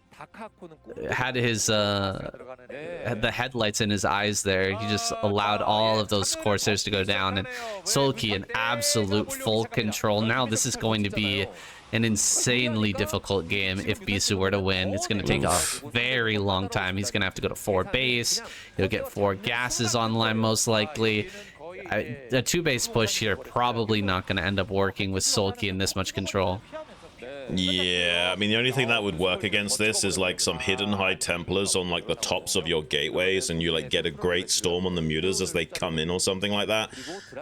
had his had the headlights in his eyes there. He just allowed all of those Corsairs to go down, and Sulky in absolute full control. Now this is going to be an insanely difficult game if Bisu were to win. It's going to take a very long time. He's going to have to go to 4 base. He'll get 4 gases online most likely. A 2 base push here probably not going to end up working with Sulky in this much control. Yeah, I mean, the only thing that would work against this is like some hidden High Templars on like the tops of your gateways, and you like get a great storm on the mutas as they come in or something like that.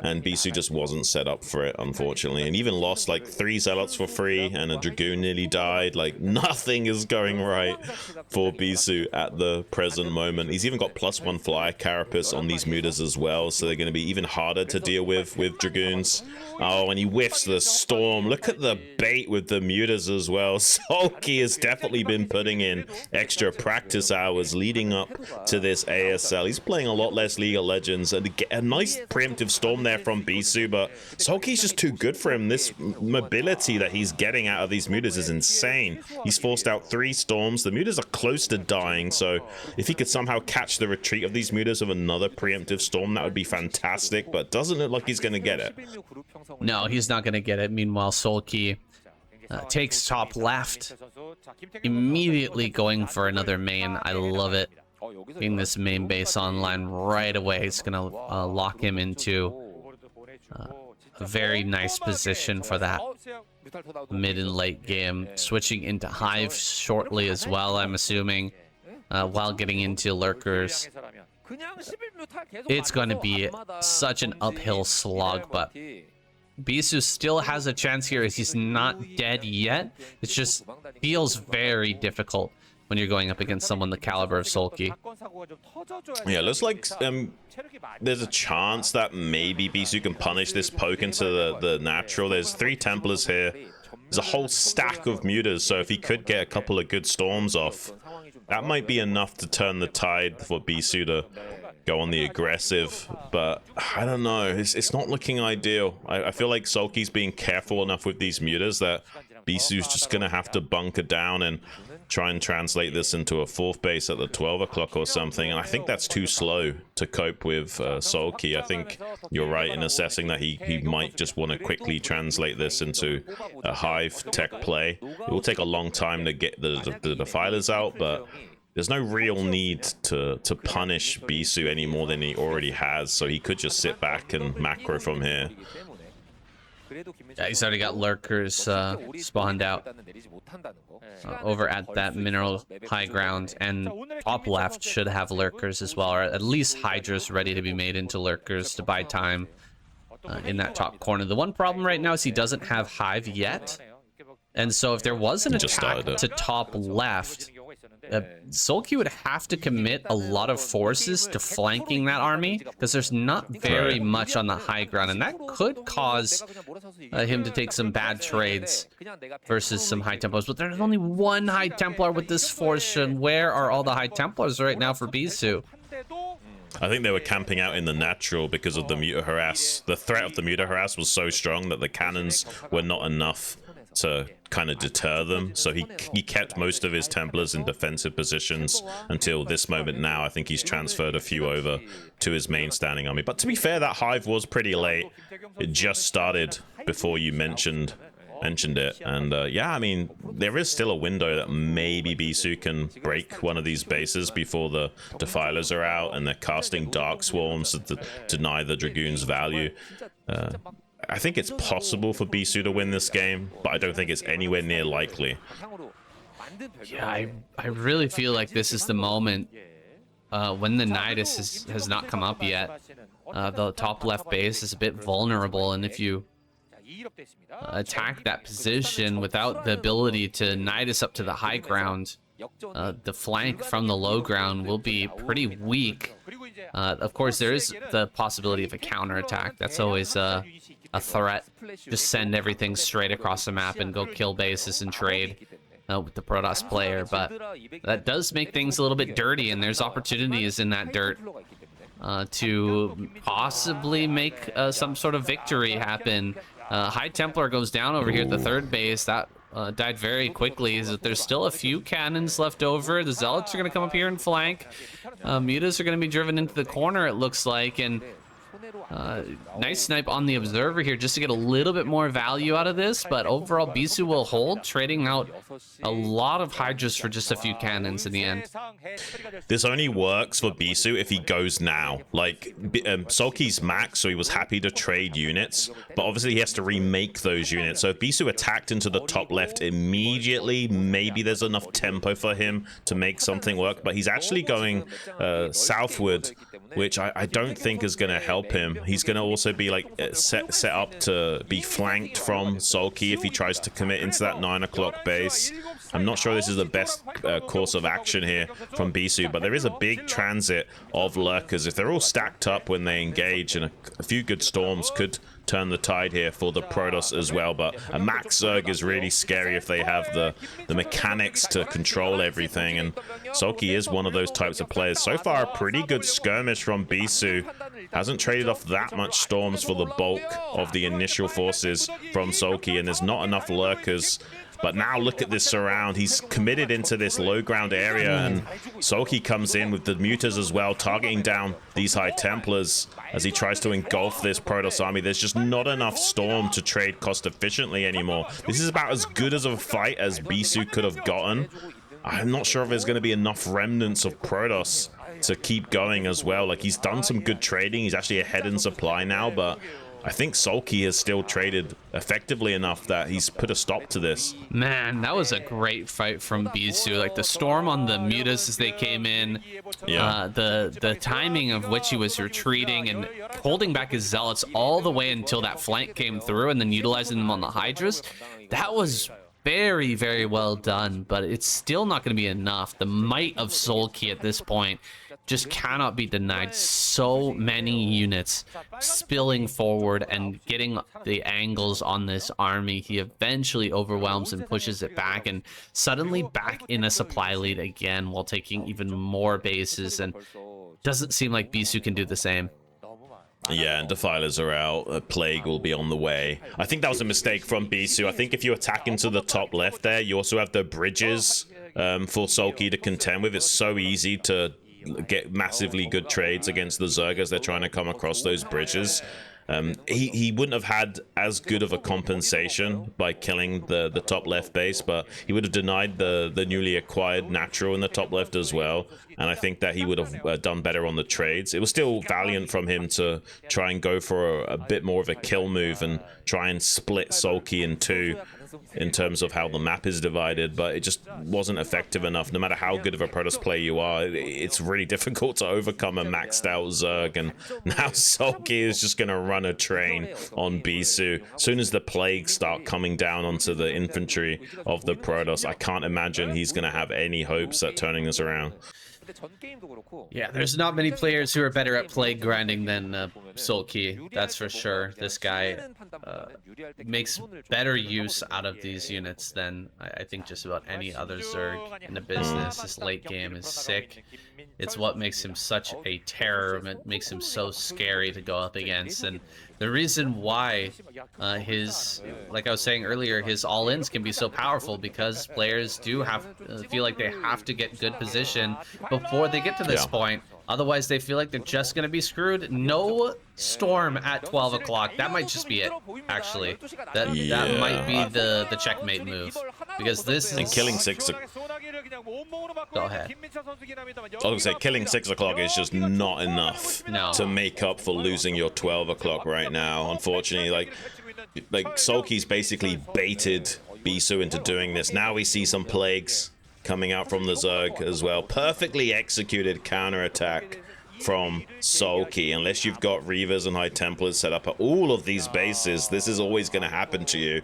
And Bisu just wasn't set up for it, unfortunately, and even lost like 3 zealots for free, and a dragoon nearly died. Like, nothing is going right for Bisu at the present moment. He's even got +1 flyer carapace on these mutas as well, so they're going to be even harder to deal with dragoons. Oh, and he whiffs the storm. Look at the bait with the mutas as well. Sulky has definitely been putting in extra practice hours leading up to this ASL. He's playing a lot less League of Legends, and a nice preemptive storm there from Bisu, but Sulky's just too good for him. This mobility that he's getting out of these mutas is insane. He's forced out 3 storms. The mutas are close to dying, so if he could somehow catch the retreat of these mutas with another preemptive storm, that would be fantastic, but doesn't look like he's going to get it. No, he's not going to get it. Meanwhile, Sulky takes top left, immediately going for another main. I love it. Getting this main base online right away. It's going to lock him into a very nice position for that mid and late game. Switching into Hive shortly as well, I'm assuming, while getting into Lurkers. It's going to be such an uphill slog, but Bisu still has a chance here as he's not dead yet. It just feels very difficult when you're going up against someone the caliber of Sulky. Yeah, looks like there's a chance that maybe Bisu can punish this poke into the natural. There's 3 Templars here. There's a whole stack of mutas, so if he could get a couple of good storms off, that might be enough to turn the tide for Bisu to go on the aggressive, but I don't know. It's not looking ideal. I feel like Sulky's being careful enough with these mutas that Bisu's just gonna have to bunker down and try and translate this into a 4th base at the 12 o'clock or something, and I think that's too slow to cope with Sulky. I think you're right in assessing that he might just want to quickly translate this into a Hive tech play. It will take a long time to get the defilers out, but there's no real need to punish Bisu any more than he already has, so he could just sit back and macro from here. Yeah, he's already got Lurkers spawned out over at that mineral high ground, and top left should have Lurkers as well, or at least Hydras ready to be made into Lurkers to buy time in that top corner. The one problem right now is he doesn't have Hive yet, and so if there was an attack to top left, Sulky would have to commit a lot of forces to flanking that army, because there's not very much on the high ground, and that could cause him to take some bad trades versus some High Templars. But there's only 1 High Templar with this force, and where are all the High Templars right now for Bisu? I think they were camping out in the natural because of the muta harass. The threat of the muta harass was so strong that the cannons were not enough to kind of deter them, so he kept most of his Templars in defensive positions until this moment. Now I think he's transferred a few over to his main standing army, but to be fair, that Hive was pretty late. It just started before you mentioned it, and yeah, I mean, there is still a window that maybe Bisu can break one of these bases before the defilers are out, and they're casting Dark Swarms to deny the Dragoon's value. I think it's possible for Bisu to win this game, but I don't think it's anywhere near likely. Yeah, I really feel like this is the moment when the Nidus has not come up yet. The top left base is a bit vulnerable, and if you attack that position without the ability to Nidus up to the high ground, the flank from the low ground will be pretty weak. Of course, there is the possibility of a counterattack. That's always a threat. Just send everything straight across the map and go kill bases and trade. with the Protoss player, but that does make things a little bit dirty, and there's opportunities in that dirt to possibly make some sort of victory happen. High Templar goes down over here at the third base. That died very quickly. Is that there's still a few cannons left over. The Zealots are going to come up here and flank. Mutas are going to be driven into the corner, it looks like, and nice snipe on the Observer here just to get a little bit more value out of this, but overall Bisu will hold, trading out a lot of Hydras for just a few cannons in the end. This only works for Bisu if he goes now. Like, Sulky's max, so he was happy to trade units, but obviously he has to remake those units. So if Bisu attacked into the top left immediately, maybe there's enough tempo for him to make something work, but he's actually going southward, which I don't think is going to help him. He's going to also be like set up to be flanked from Sulky if he tries to commit into that 9 o'clock base. I'm not sure this is the best course of action here from Bisu, but there is a big transit of lurkers. If they're all stacked up when they engage, and a few good storms could turn the tide here for the Protoss as well. But a max Zerg is really scary if they have the mechanics to control everything, and Sulky is one of those types of players. So far, a pretty good skirmish from Bisu. Hasn't traded off that much storms for the bulk of the initial forces from Sulky, and there's not enough lurkers. But now look at this surround. He's committed into this low ground area, and Sulky comes in with the mutas as well, targeting down these High Templars as he tries to engulf this Protoss army. There's just not enough storm to trade cost efficiently anymore. This is about as good as a fight as Bisu could have gotten. I'm not sure if there's going to be enough remnants of Protoss to keep going as well. Like, he's done some good trading. He's actually ahead in supply now, but I think Sulky has still traded effectively enough that he's put a stop to this. Man, that was a great fight from Bisu. Like, the storm on the mutas as they came in, the timing of which he was retreating and holding back his Zealots all the way until that flank came through, and then utilizing them on the Hydras. That was very, very well done, but it's still not going to be enough. The might of Sulky at this point just cannot be denied. So many units spilling forward and getting the angles on this army. He eventually overwhelms and pushes it back, and suddenly back in a supply lead again while taking even more bases, and doesn't seem like Bisu can do the same. Yeah, and Defilers are out. A Plague will be on the way. I think that was a mistake from Bisu. I think if you attack into the top left there, you also have the bridges for Sulky to contend with. It's so easy to get massively good trades against the Zerg as they're trying to come across those bridges. He wouldn't have had as good of a compensation by killing the top left base, but he would have denied the newly acquired natural in the top left as well, and I think that he would have done better on the trades. It was still valiant from him to try and go for a bit more of a kill move and try and split Sulky in two in terms of how the map is divided, but it just wasn't effective enough. No matter how good of a Protoss player you are, it's really difficult to overcome a maxed out Zerg, and now Sulky is just going to run a train on Bisu. As soon as the Plagues start coming down onto the infantry of the Protoss, I can't imagine he's going to have any hopes at turning this around. Yeah, there's not many players who are better at plague grinding than Sulky, that's for sure. This guy makes better use out of these units than I think just about any other Zerg in the business. His late game is sick. It's what makes him such a terror. It makes him so scary to go up against, and the reason why like I was saying earlier, his all-ins can be so powerful because players do have feel like they have to get good position before they get to this point. Otherwise, they feel like they're just going to be screwed. No storm at 12 o'clock. That might just be it, actually. That might be the checkmate move. Because this is... And killing 6... Go ahead. I was going to say, killing 6 o'clock is just not enough to make up for losing your 12 o'clock right now. Unfortunately, like Sulky's basically baited Bisu into doing this. Now we see some Plagues coming out from the Zerg as well. Perfectly executed counterattack from Sulky. Unless you've got Reavers and High Templars set up at all of these bases, this is always going to happen to you.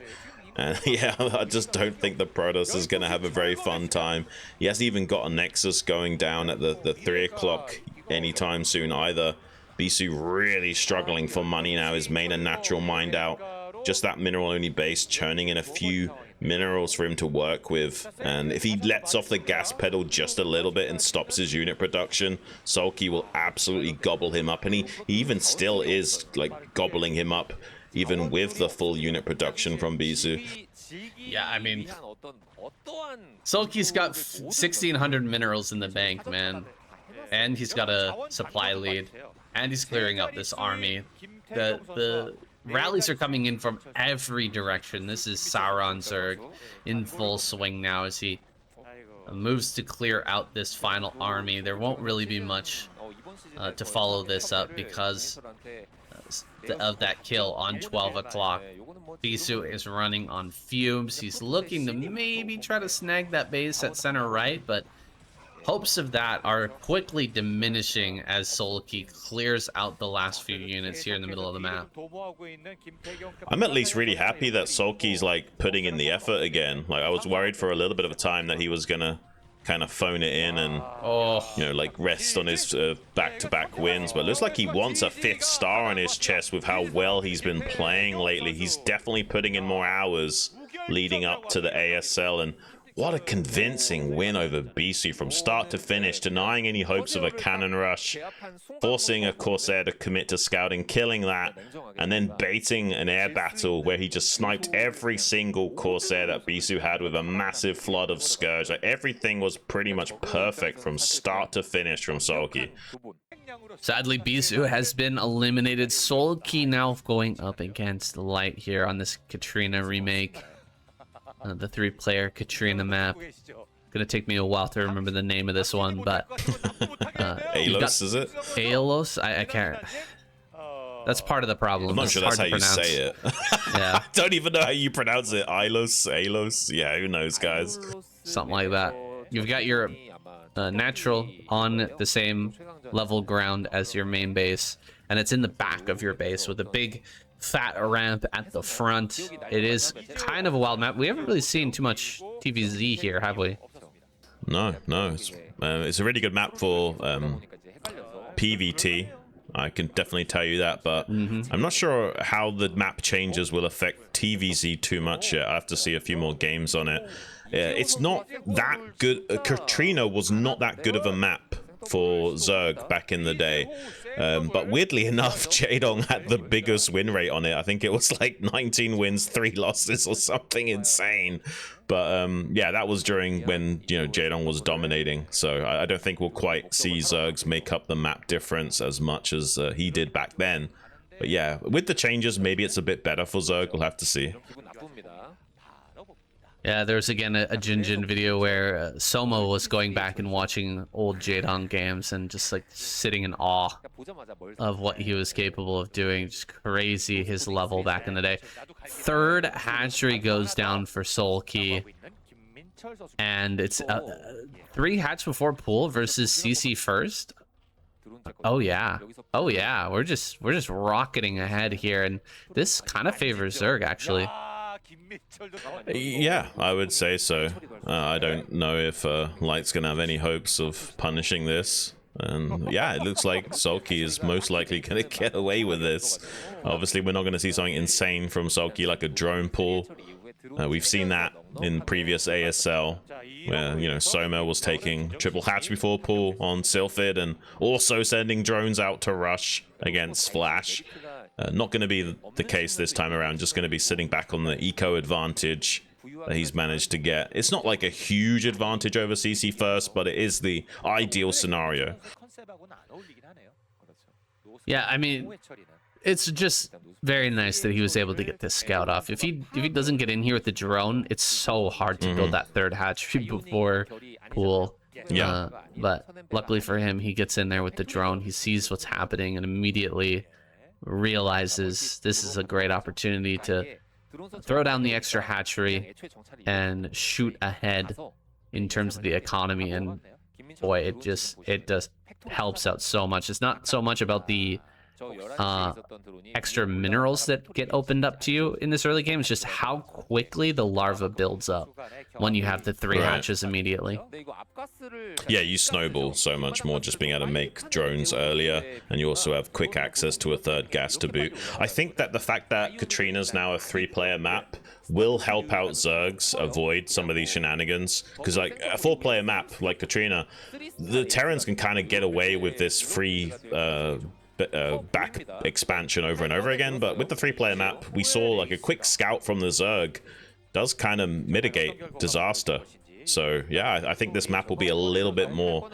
And yeah, I just don't think the Protoss is going to have a very fun time. He hasn't even got a Nexus going down at the 3 o'clock anytime soon either. Bisu really struggling for money now. His main and natural mined out. Just that mineral only base churning in a few minerals for him to work with, and if he lets off the gas pedal just a little bit and stops his unit production, Sulky will absolutely gobble him up, and he even still is like gobbling him up even with the full unit production from Bisu. Yeah, I mean, Sulky's got 1,600 minerals in the bank, man. And he's got a supply lead. And he's clearing out this army. The rallies are coming in from every direction. This is Sauron Zerg in full swing now as he moves to clear out this final army. There won't really be much to follow this up because of that kill on 12 o'clock. Bisu is running on fumes. He's looking to maybe try to snag that base at center right, but hopes of that are quickly diminishing as Sulky clears out the last few units here in the middle of the map. I'm at least really happy that Sulky's like putting in the effort again. Like, I was worried for a little bit of a time that he was gonna kind of phone it in and you know, like rest on his back-to-back wins, but it looks like he wants a 5th star on his chest with how well he's been playing lately. He's definitely putting in more hours leading up to the ASL, and what a convincing win over BC from start to finish, denying any hopes of a cannon rush, forcing a Corsair to commit to scouting, killing that, and then baiting an air battle where he just sniped every single Corsair that Bisu had with a massive flood of Scourge. Like, everything was pretty much perfect from start to finish from Sulky. Sadly, Bisu has been eliminated. Sulky now going up against Light here on this Katrina remake. The 3-player Katrina map. Gonna take me a while to remember the name of this one, but Alos, is it? Alos? I can't. That's part of the problem. I'm not sure that's how you say it. Yeah. I don't even know how you pronounce it. Alos. Yeah, who knows, guys? Something like that. You've got your natural on the same level ground as your main base, and it's in the back of your base with a big fat ramp at the front. It is kind of a wild map. We haven't really seen too much TVZ here, have we? No. It's a really good map for PVT. I can definitely tell you that, but I'm not sure how the map changes will affect TVZ too much yet. I have to see a few more games on it. It's not that good. Katrina was not that good of a map for Zerg back in the day, but weirdly enough, Jaedong had the biggest win rate on it. I think it was like 19 wins, 3 losses or something insane. But yeah, that was during when, you know, Jaedong was dominating, so I don't think we'll quite see Zergs make up the map difference as much as he did back then. But yeah, with the changes, maybe it's a bit better for Zerg. We'll have to see. Yeah, there's again a Jinjin video where Soma was going back and watching old Jaedong games and just like sitting in awe of what he was capable of doing. Just crazy, his level back in the day. 3rd hatchery goes down for Sulky, and it's 3 hatch before pool versus CC first. Oh yeah, we're just rocketing ahead here, and this kind of favors Zerg actually. Yeah, I would say so. I don't know if Light's gonna have any hopes of punishing this. And yeah, it looks like Sulky is most likely gonna get away with this. Obviously, we're not gonna see something insane from Sulky like a drone pull. We've seen that in previous ASL, where, you know, Soma was taking triple hatch before pull on Sylphid and also sending drones out to rush against Flash. Not going to be the case this time around, just going to be sitting back on the eco advantage that he's managed to get. It's not like a huge advantage over CC first, but it is the ideal scenario. Yeah, I mean, it's just very nice that he was able to get this scout off. If he doesn't get in here with the drone, it's so hard to build that 3rd hatchery before pool. Yeah. But luckily for him, he gets in there with the drone. He sees what's happening and immediately realizes this is a great opportunity to throw down the extra hatchery and shoot ahead in terms of the economy. And boy, it just helps out so much. It's not so much about the extra minerals that get opened up to you in this early game. It's just how quickly the larva builds up when you have the 3 hatches immediately. Yeah, you snowball so much more just being able to make drones earlier, and you also have quick access to a 3rd gas to boot. I think that the fact that Katrina's now a 3-player map will help out Zergs avoid some of these shenanigans, because like a 4-player map like Katrina, the Terrans can kind of get away with this free back expansion over and over again, but with the 3-player map, we saw like a quick scout from the Zerg does kind of mitigate disaster. So yeah, I think this map will be a little bit more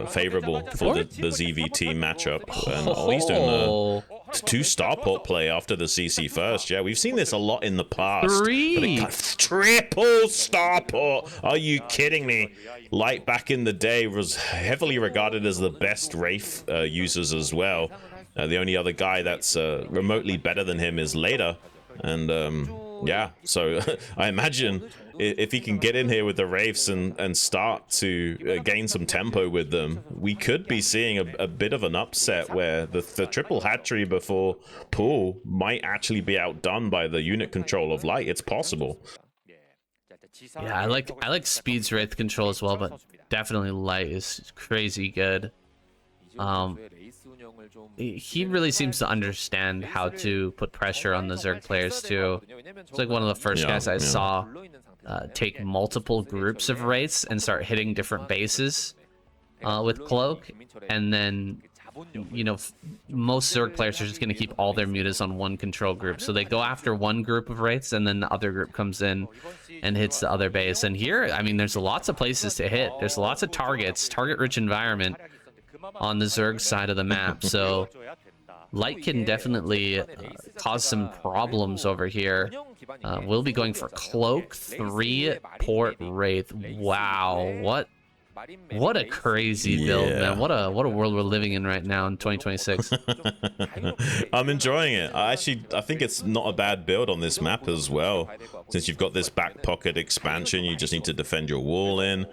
favorable for the ZVT matchup. And he's doing the 2 starport play after the CC first. Yeah, we've seen this a lot in the past. 3 triple starport. Are you kidding me? Light back in the day was heavily regarded as the best Wraith users as well. The only other guy that's remotely better than him is Later. And yeah, so I imagine if he can get in here with the Wraiths and start to gain some tempo with them, we could be seeing a bit of an upset where the triple hatchery before pool might actually be outdone by the unit control of Light. It's possible. Yeah, I like Speed's Wraith control as well, but definitely Light is crazy good. He really seems to understand how to put pressure on the Zerg players too. It's like one of the first guys I saw take multiple groups of Wraiths and start hitting different bases with Cloak, and then most Zerg players are just going to keep all their mutas on one control group, so they go after one group of Wraiths and then the other group comes in and hits the other base. And here, I mean, there's lots of places to hit, there's lots of target rich environment on the Zerg side of the map, so Light can definitely cause some problems over here. We'll be going for Cloak, 3 port Wraith. Wow, what a crazy build, man. What a world we're living in right now in 2026. I'm enjoying it. I think it's not a bad build on this map as well. Since you've got this back pocket expansion, you just need to defend your wall in.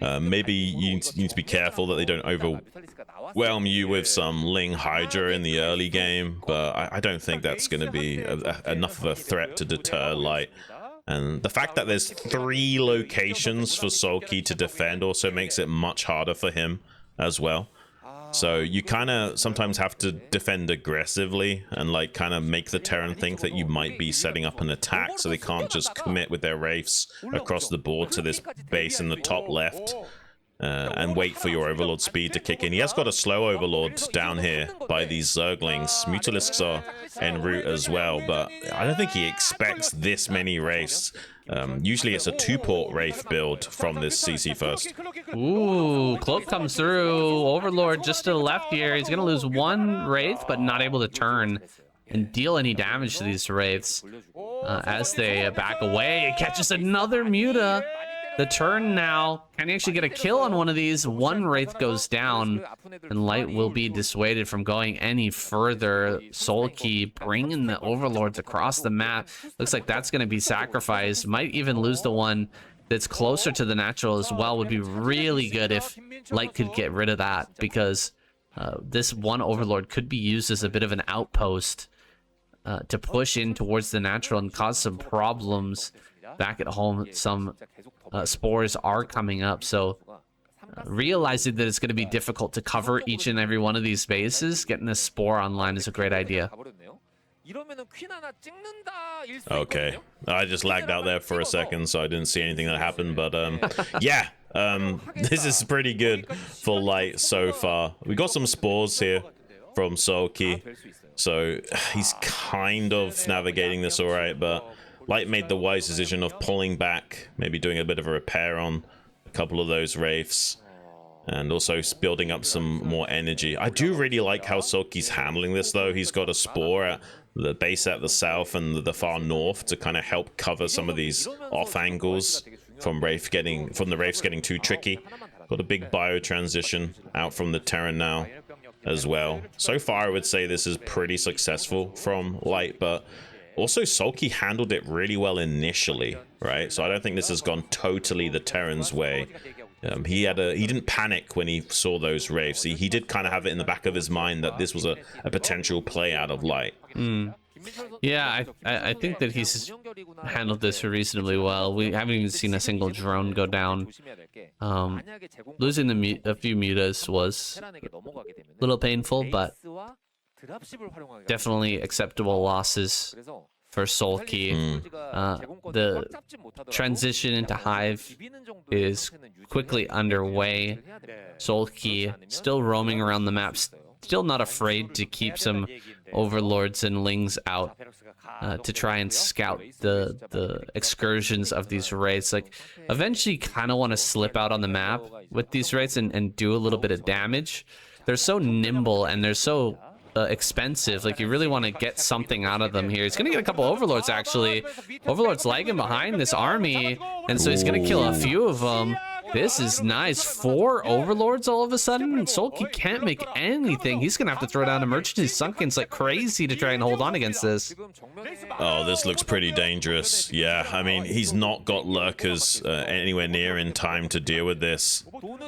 Maybe you need to be careful that they don't overwhelm you with some Ling Hydra in the early game, but I don't think that's going to be enough of a threat to deter Light. And the fact that there's 3 locations for Sulky to defend also makes it much harder for him as well. So you kind of sometimes have to defend aggressively and like kind of make the Terran think that you might be setting up an attack, so they can't just commit with their Wraiths across the board to this base in the top left and wait for your Overlord speed to kick in. He has got a slow Overlord down here by these Zerglings. Mutalisks are en route as well, but I don't think he expects this many Wraiths. Usually it's a 2-port Wraith build from this CC first. Ooh, Cloak comes through. Overlord just to the left here. He's going to lose 1 Wraith, but not able to turn and deal any damage to these Wraiths. As they back away, it catches another Muta. The turn now. Can he actually get a kill on one of these? 1 Wraith goes down, and Light will be dissuaded from going any further. Sulky bringing the Overlords across the map. Looks like that's going to be sacrificed. Might even lose the one that's closer to the natural as well. Would be really good if Light could get rid of that, because this 1 Overlord could be used as a bit of an outpost to push in towards the natural and cause some problems back at home. Some spores are coming up, so realizing that it's going to be difficult to cover each and every one of these bases, getting a spore online is a great idea. Okay, I just lagged out there for a second, so I didn't see anything that happened, but yeah, this is pretty good for Light so far. We got some spores here from Sulky, so he's kind of navigating this all right, but Light made the wise decision of pulling back, maybe doing a bit of a repair on a couple of those Wraiths, and also building up some more energy. I do really like how Sulky's handling this, though. He's got a spore at the base at the south and the far north to kind of help cover some of these off angles from the Wraiths getting too tricky. Got a big bio transition out from the Terran now as well. So far, I would say this is pretty successful from Light, but also Sulky handled it really well initially, right? So I don't think this has gone totally the Terran's way. He didn't panic when he saw those Wraiths. He did kind of have it in the back of his mind that this was a potential play out of Light. Yeah, I think that he's handled this reasonably well. We haven't even seen a single drone go down. Losing a few mutas was a little painful, but definitely acceptable losses for Sulky. The transition into Hive is quickly underway. Sulky still roaming around the map, still not afraid to keep some overlords and lings out to try and scout the excursions of these raids. Like, eventually kind of want to slip out on the map with these raids and do a little bit of damage. They're so nimble and they're so expensive. Like, you really want to get something out of them here. He's gonna get a couple overlords, actually. Overlords lagging behind this army, and so he's gonna kill a few of them. This is nice. 4 overlords all of a sudden. Sulky can't make anything. He's gonna have to throw down emergency sunkens like crazy to try and hold on against this. Oh, this looks pretty dangerous. Yeah, I mean, he's not got lurkers anywhere near in time to deal with this.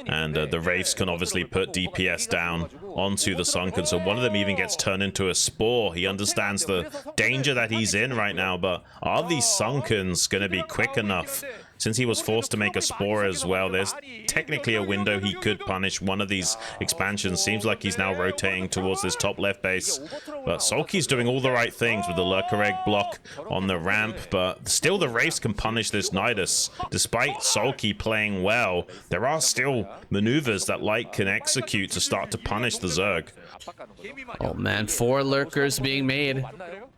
And the Wraiths can obviously put DPS down onto the sunken, so one of them even gets turned into a spore. He understands the danger that he's in right now, but are these sunkens going to be quick enough? Since he was forced to make a spore as well, there's technically a window he could punish one of these expansions. Seems like he's now rotating towards this top left base. But Sulky's doing all the right things with the Lurker Egg block on the ramp. But still the Wraiths can punish this Nidus. Despite Sulky playing well, there are still maneuvers that Light can execute to start to punish the Zerg. Oh man, 4 lurkers being made.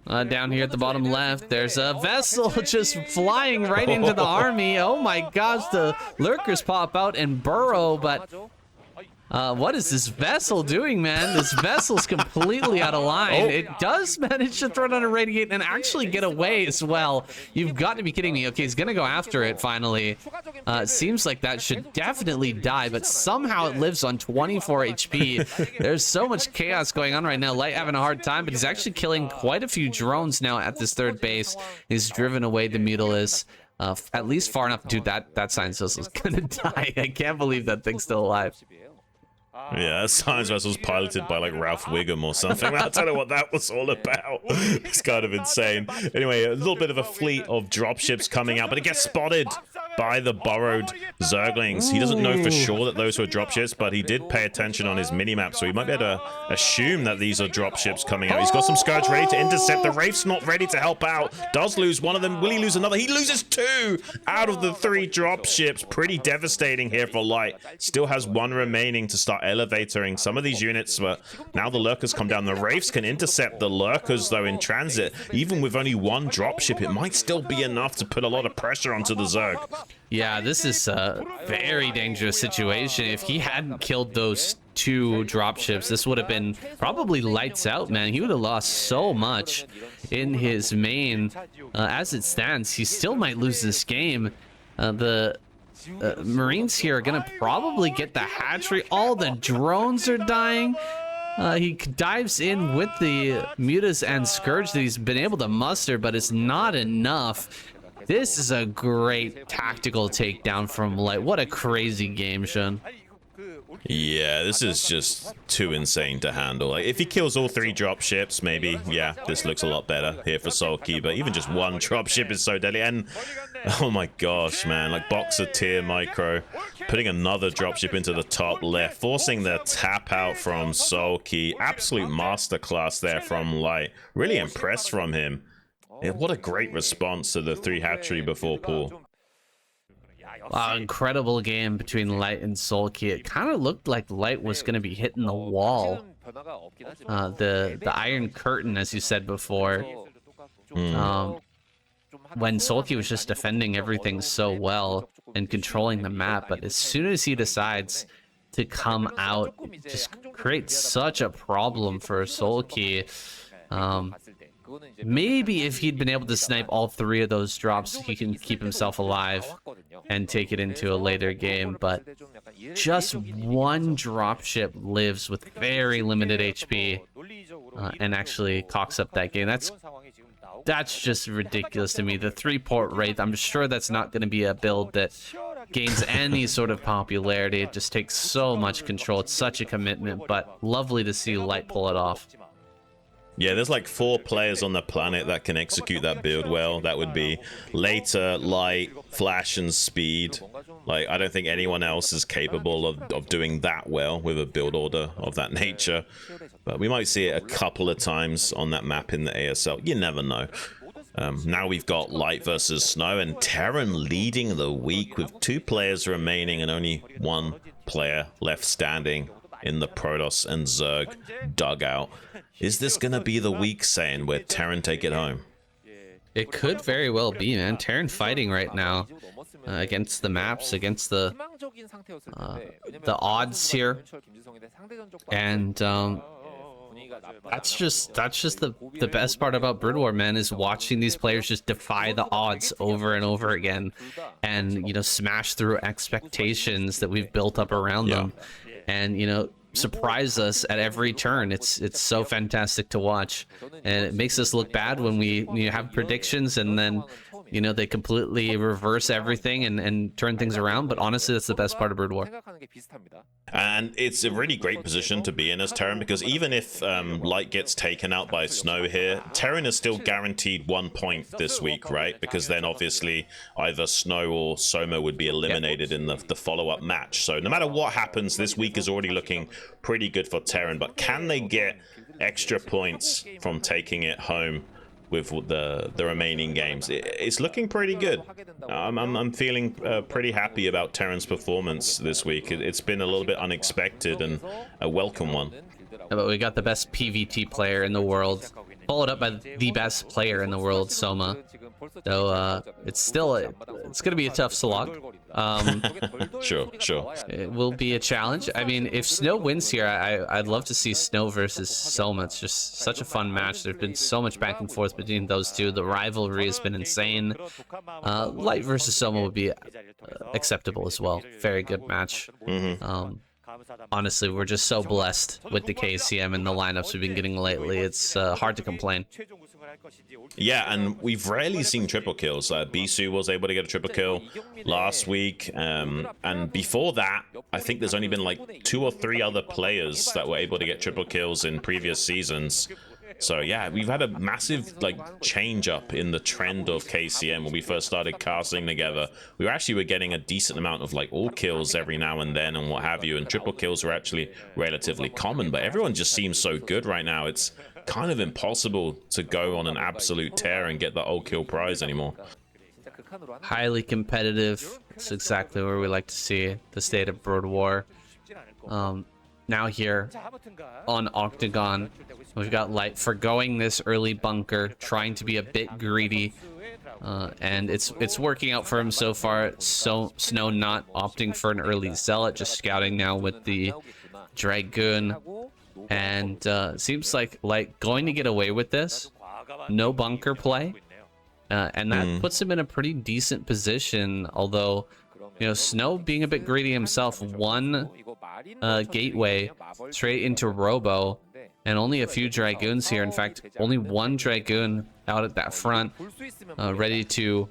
Down here at the bottom left, there's a vessel just flying right into the army. Oh my gosh, the lurkers pop out and burrow, but what is this vessel doing, man? This vessel's completely out of line. It does manage to throw down a radiate and actually get away as well. You've got to be kidding me. Okay, he's gonna go after it finally. It seems like that should definitely die, but somehow it lives on 24 HP. There's so much chaos going on right now. Light having a hard time, but he's actually killing quite a few drones now at this third base. He's driven away the Mutalis. At least far enough. Dude, that Science Vessel's gonna die. I can't believe that thing's still alive. Yeah, that science vessel's piloted by like Ralph Wiggum or something. I don't know what that was all about. It's kind of insane. Anyway, a little bit of a fleet of dropships coming out, but it gets spotted by the burrowed Zerglings. He doesn't know for sure that those were dropships, but he did pay attention on his minimap, so he might be able to assume that these are dropships coming out. He's got some Scourge ready to intercept. The Wraith's not ready to help out. Does lose one of them. Will he lose another? He loses 2 out of the 3 dropships. Pretty devastating here for Light. Still has 1 remaining to start elevatoring some of these units, but now the lurkers come down. The Wraiths can intercept the lurkers though in transit. Even with only 1 dropship, it might still be enough to put a lot of pressure onto the Zerg. Yeah, this is a very dangerous situation. If he hadn't killed those 2 dropships, this would have been probably lights out, man. He would have lost so much in his main. As it stands, he still might lose this game. The Marines here are gonna probably get the hatchery. All the drones are dying. He dives in with the Mutas and Scourge that he's been able to muster, but it's not enough. This is a great tactical takedown from Light. What a crazy game, Sean. Yeah, this is just too insane to handle. Like, if he kills all 3 dropships, maybe, yeah, this looks a lot better here for Sulky, but even just 1 dropship is so deadly. And, oh my gosh, man, like Boxer tier micro, putting another dropship into the top left, forcing the tap out from Sulky. Absolute masterclass there from Light. Really impressed from him. Yeah, what a great response to the 3 hatchery before pull. Wow, incredible game between Light and Sulky. It kind of looked like Light was going to be hitting the wall. The Iron Curtain, as you said before. When Sulky was just defending everything so well and controlling the map, but as soon as he decides to come out, it just creates such a problem for Sulky. Maybe if he'd been able to snipe all 3 of those drops, he can keep himself alive and take it into a later game, but just 1 dropship lives with very limited HP and actually cocks up that game. That's just ridiculous to me. The 3-port Wraith, I'm sure that's not going to be a build that gains any sort of popularity. It just takes so much control. It's such a commitment, but lovely to see Light pull it off. Yeah, there's like 4 players on the planet that can execute that build well. That would be Later, Light, Flash, and Speed. Like, I don't think anyone else is capable of doing that well with a build order of that nature. But we might see it a couple of times on that map in the ASL. You never know. Now we've got Light versus Snow, and Terran leading the week with 2 players remaining and only 1 player left standing in the Protoss and Zerg dugout. Is this gonna be the week, saying where Terran take it home? It could very well be, man. Terran fighting right now against the maps, against the odds here, and that's just the best part about Broodwar, man, is watching these players just defy the odds over and over again, and you know, smash through expectations that we've built up around them, and you know, surprise us at every turn. It's so fantastic to watch, and it makes us look bad when we have predictions and then you know they completely reverse everything and turn things around. But honestly, that's the best part of Broodwar. And it's a really great position to be in as Terran, because even if Light gets taken out by Snow here, Terran is still guaranteed 1 point this week, right? Because then obviously either Snow or Soma would be eliminated in the follow-up match. So no matter what happens, this week is already looking pretty good for Terran. But can they get extra points from taking it home with the remaining games? It's looking pretty good. I'm feeling pretty happy about Terran's performance this week. It's been a little bit unexpected and a welcome one. But we got the best PvT player in the world, followed up by the best player in the world, Soma. So it's gonna be a tough slog. Sure. It will be a challenge. I mean, if Snow wins here, I'd love to see Snow versus Soma. It's just such a fun match. There's been so much back and forth between those two. The rivalry has been insane. Light versus Soma would be acceptable as well. Very good match. Honestly, we're just so blessed with the KCM and the lineups we've been getting lately. It's hard to complain. Yeah, and we've rarely seen triple kills. Bisu was able to get a triple kill last week, and before that, I think there's only been like 2 or 3 other players that were able to get triple kills in previous seasons. So yeah, we've had a massive change up in the trend of KCM. When we first started casting together, we were getting a decent amount of all kills every now and then and what have you, and triple kills were actually relatively common. But everyone just seems so good right now. It's kind of impossible to go on an absolute tear and get the all kill prize anymore. Highly competitive. That's exactly where we like to see the state of Broodwar. Now here on Octagon, we've got Light forgoing this early bunker, trying to be a bit greedy, and it's working out for him so far. So Snow not opting for an early Zealot, just scouting now with the Dragoon, and seems like Light going to get away with this. No bunker play, and that puts him in a pretty decent position, although you know, Snow being a bit greedy himself, one gateway straight into Robo, and only a few Dragoons here. In fact, only 1 Dragoon out at that front, ready to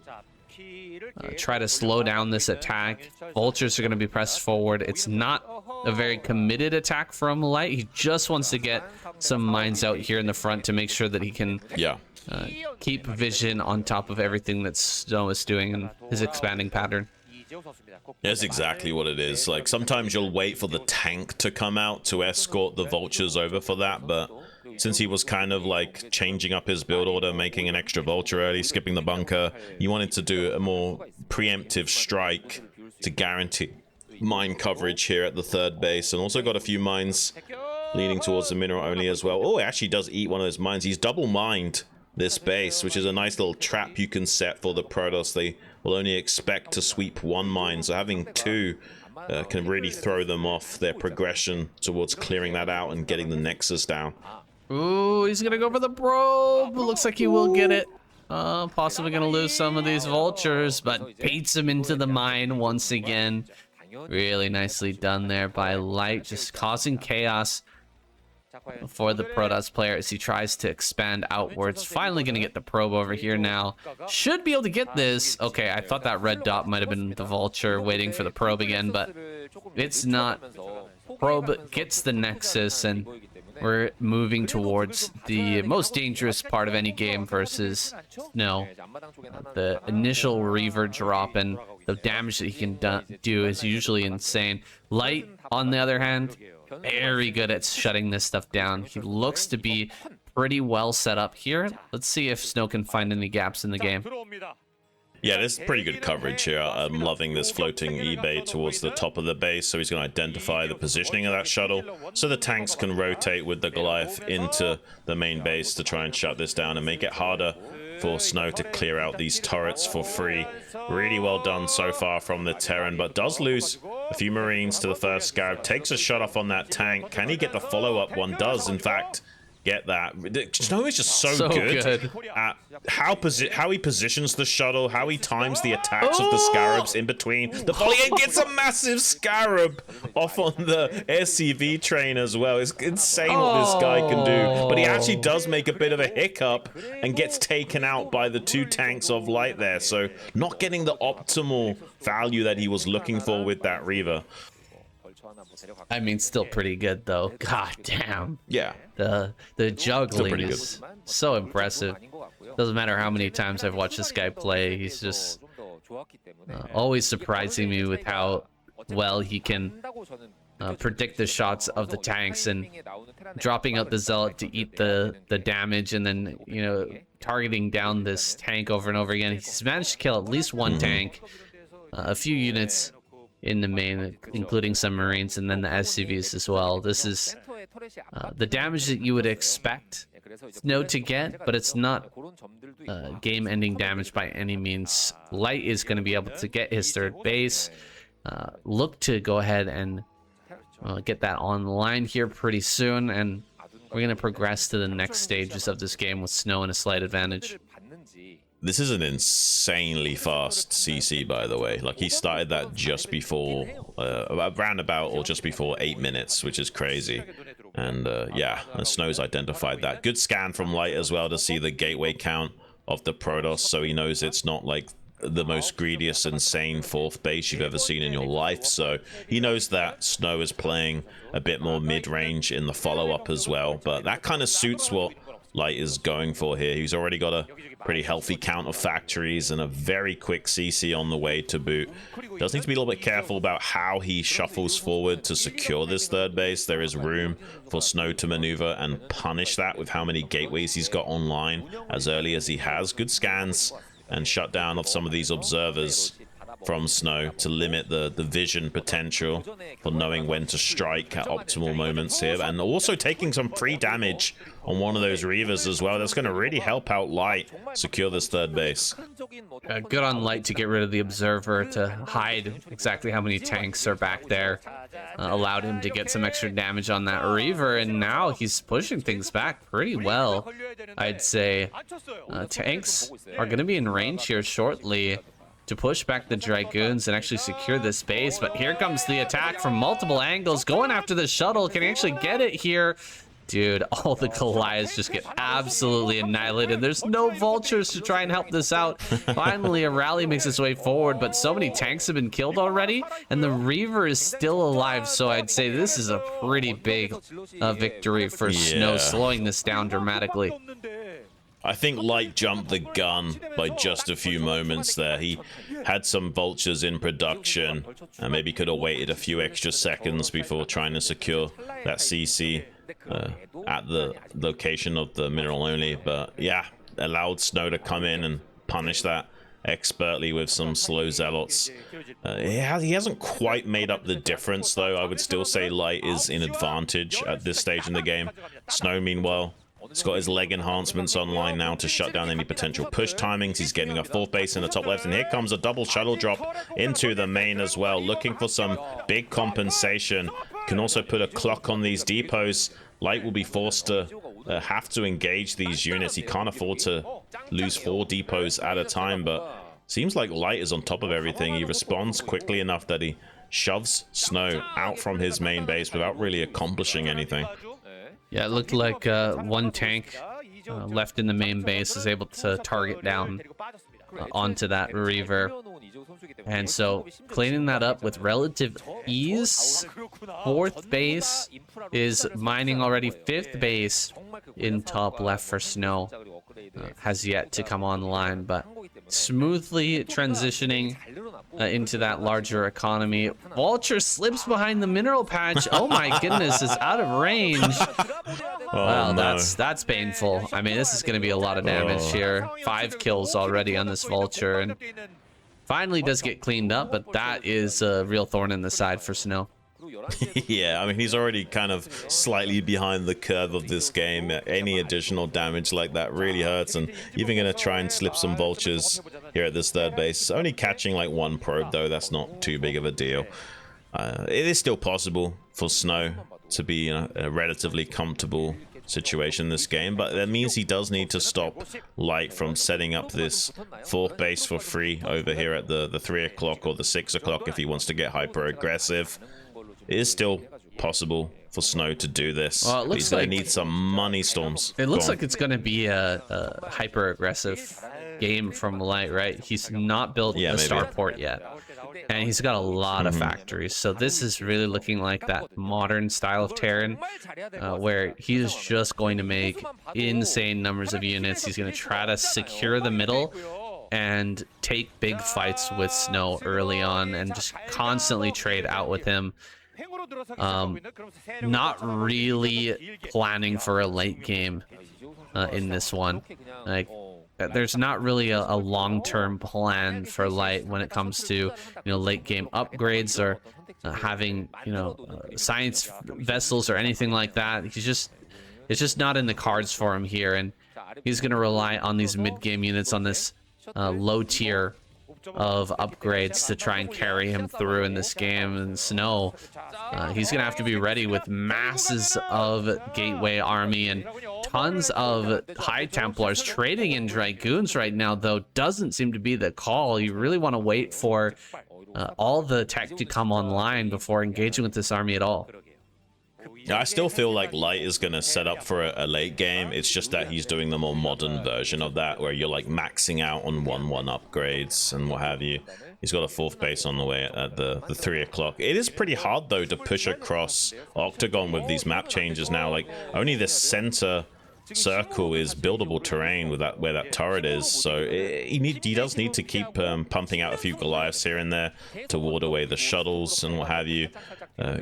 try to slow down this attack. Vultures are going to be pressed forward. It's not a very committed attack from Light. He just wants to get some mines out here in the front to make sure that he can keep vision on top of everything that Snow is doing in his expanding pattern. That's exactly what it is. Sometimes you'll wait for the tank to come out to escort the vultures over for that, but since he was kind of changing up his build order, making an extra vulture early, skipping the bunker, he wanted to do a more preemptive strike to guarantee mine coverage here at the 3rd base, and also got a few mines leading towards the mineral only as well. Oh, it actually does eat one of those mines. He's double mined this base, which is a nice little trap you can set for the Protoss. They will only expect to sweep 1 mine, so having 2 can really throw them off their progression towards clearing that out and getting the Nexus down. Ooh, he's gonna go for the probe. Looks like he will get it. Possibly gonna lose some of these vultures, but baits him into the mine once again. Really nicely done there by Light, just causing chaos for the Protoss player as he tries to expand outwards. Finally going to get the probe over here now. Should be able to get this. Okay, I thought that red dot might have been the vulture waiting for the probe again, but it's not. Probe gets the nexus, and we're moving towards the most dangerous part of any game versus Snow. The initial Reaver drop and the damage that he can do is usually insane. Light, on the other hand, very good at shutting this stuff down. He looks to be pretty well set up here. Let's see if Snow can find any gaps in the game. Yeah, there's pretty good coverage here. I'm loving this floating eBay towards the top of the base, so he's going to identify the positioning of that shuttle, so the tanks can rotate with the Goliath into the main base to try and shut this down and make it harder for Snow to clear out these turrets for free. Really well done so far from the Terran, but does lose a few Marines to the first Scarab. Takes a shot off on that tank. Can he get the follow-up? One does, in fact, get that. Snow is just so good at how he positions the shuttle, how he times the attacks of the Scarabs in between the volley, and gets a massive Scarab off on the SCV train as well. It's insane what this guy can do, but he actually does make a bit of a hiccup and gets taken out by the two tanks of Light there, so not getting the optimal value that he was looking for with that Reaver. I mean, still pretty good though. God damn. Yeah. The juggling is so impressive. Doesn't matter how many times I've watched this guy play. He's just always surprising me with how well he can predict the shots of the tanks and dropping out the Zealot to eat the damage, and then, you know, targeting down this tank over and over again. He's managed to kill at least one tank, a few units in the main, including some Marines, and then the SCVs as well. This is the damage that you would expect Snow to get, but it's not game-ending damage by any means. Light is going to be able to get his third base, look to go ahead and get that online here pretty soon, and we're going to progress to the next stages of this game with Snow in a slight advantage. This is an insanely fast CC, by the way. Like, he started that just before, around about or just before 8 minutes, which is crazy. And yeah, and Snow's identified that. Good scan from Light as well to see the gateway count of the Protoss, so he knows it's not like the most greediest, insane fourth base you've ever seen in your life. So he knows that Snow is playing a bit more mid-range in the follow-up as well. But that kind of suits what Light is going for here. He's already got a pretty healthy count of factories and a very quick CC on the way to boot. Does need to be a little bit careful about how he shuffles forward to secure this third base. There is room for Snow to maneuver and punish that with how many gateways he's got online as early as he has. Good scans and shutdown of some of these observers from Snow to limit the vision potential for knowing when to strike at optimal moments here, and also taking some free damage on one of those Reavers as well. That's going to really help out Light secure this third base. Good on Light to get rid of the observer to hide exactly how many tanks are back there. Allowed him to get some extra damage on that Reaver, and now he's pushing things back pretty well, I'd say. Tanks are going to be in range here shortly to push back the Dragoons and actually secure this base, but here comes the attack from multiple angles, going after the shuttle. Can he actually get it here? Dude, all the Goliaths just get absolutely annihilated. There's no vultures to try and help this out. Finally, a rally makes its way forward, but so many tanks have been killed already, and the Reaver is still alive, so I'd say this is a pretty big victory for Snow, slowing this down dramatically. I think Light jumped the gun by just a few moments there. He had some vultures in production and maybe could have waited a few extra seconds before trying to secure that CC at the location of the mineral only. But yeah, allowed Snow to come in and punish that expertly with some slow zealots. He hasn't quite made up the difference, though. I would still say Light is in advantage at this stage in the game. Snow, meanwhile, he's got his leg enhancements online now to shut down any potential push timings. He's getting a fourth base in the top left, and here comes a double shuttle drop into the main as well, looking for some big compensation. Can also put a clock on these depots. Light will be forced to have to engage these units. He can't afford to lose 4 depots at a time, but seems like Light is on top of everything. He responds quickly enough that he shoves Snow out from his main base without really accomplishing anything. Yeah, it looked like one tank left in the main base is able to target down onto that Reaver. And so cleaning that up with relative ease. Fourth base is mining already. Fifth base in top left for Snow has yet to come online, but smoothly transitioning into that larger economy. Vulture slips behind the mineral patch. Oh my goodness, it's out of range. Wow, no. that's painful. I mean, this is going to be a lot of damage here. 5 kills already on this Vulture, and finally does get cleaned up, but that is a real thorn in the side for Snow. Yeah, I mean, he's already kind of slightly behind the curve of this game. Any additional damage like that really hurts, and even going to try and slip some vultures here at this third base. Only catching like 1 probe, though. That's not too big of a deal. It is still possible for Snow to be in a relatively comfortable situation in this game, but that means he does need to stop Light from setting up this 4th base for free over here at the 3 o'clock or the 6 o'clock if he wants to get hyper aggressive. It is still possible for Snow to do this. Well, it looks he's gonna like need some money storms. It looks like it's gonna be a hyper aggressive game from Light, right? He's not built a starport yet, and he's got a lot of factories. So this is really looking like that modern style of Terran, where he is just going to make insane numbers of units. He's going to try to secure the middle and take big fights with Snow early on, and just constantly trade out with him. Not really planning for a late game in this one. Like, there's not really a long-term plan for Light when it comes to late game upgrades or having science vessels or anything like that. It's just not in the cards for him here, and he's going to rely on these mid-game units on this low tier of upgrades to try and carry him through in this game. And Snow, he's gonna have to be ready with masses of Gateway army and tons of High Templars. Trading in Dragoons right now, though, doesn't seem to be the call. You really want to wait for all the tech to come online before engaging with this army at all. I still feel like Light is going to set up for a late game. It's just that he's doing the more modern version of that, where you're like maxing out on 1-1 upgrades and what have you. He's got a 4th base on the way at the 3 o'clock. It is pretty hard, though, to push across Octagon with these map changes now. Like, only the center circle is buildable terrain with that where that turret is, so he does need to keep pumping out a few Goliaths here and there to ward away the shuttles and what have you.